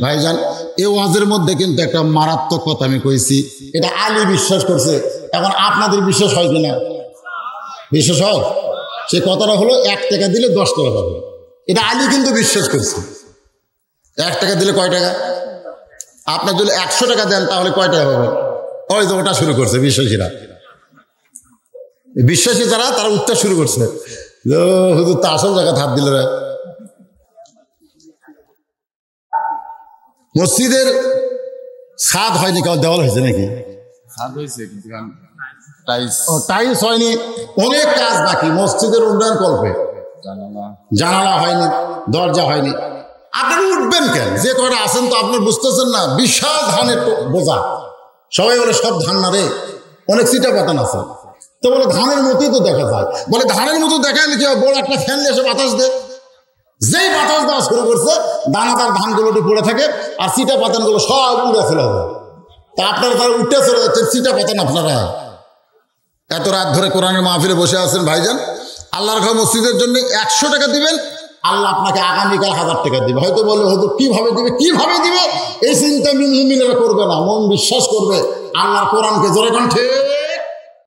ভাইজান এই ওয়াজের মধ্যে কিন্তু একটা মারাত্মক কথা আমি কইছি, এটা আলী বিশ্বাস করছে। এখন আপনাদের বিশ্বাস হয় কিনা? বিশ্বাস হয়? সে কথাটা হলো 1 টাকা দিলে 10 টাকা পাবে, এটা আলী কিন্তু বিশ্বাস করছে। 1 টাকা দিলে কয় টাকা? আপনার যদি 100 টাকা দেন তাহলে কয় টাকা পাবে? ওই তো ওটা শুরু করছে বিশ্বাসীরা, বিশ্বাসী যারা তারা উত্তর শুরু করছে, হুজুর তো আসল জায়গা হাত দিল। মসজিদের ছাদ হয়নি, কাউ দেওয়াল হয়েছে নাকি? টাইলস হয়নি, অনেক কাজ বাকি মসজিদের উন্নয়ন কল্পে। জানালা হয়নি, দরজা হয়নি। আপনারা উঠবেন কেন? যে কটা আছেন তো আপনার বুঝতেছেন না, বিশাল ধানের বোঝা। সবাই বলে সব ধান না রে, অনেক সিটা পাতান আছে। তো বলে ধানের মতোই তো দেখা যায়। বলে ধানের মতো দেখালে কি বড় একটা ফ্যান এসে বাতাস দেয়, যেই বাতাস দেওয়া শুরু করছে দানাদার ধানগুলোটি পড়ে থাকে আর সিটা পাতানগুলো সব উড়ে ফেলে যায়। তা আপনারা তারা উঠে চলে যাচ্ছেন, সিটা পাতান আপনারা। এত রাত ধরে কোরআনের মাহফিলে বসে আছেন ভাইজান, আল্লাহর ঘর মসজিদের জন্য 100 টাকা দিবেন, আল্লাহ আপনাকে আগামীকাল 1000 টাকা দিবে। হয়তো বলে হয়তো কিভাবে দিবে এই চিন্তা মিনেরা করবে না, মন বিশ্বাস করবে আল্লাহর কোরআনকে। জোরে কণ্ঠে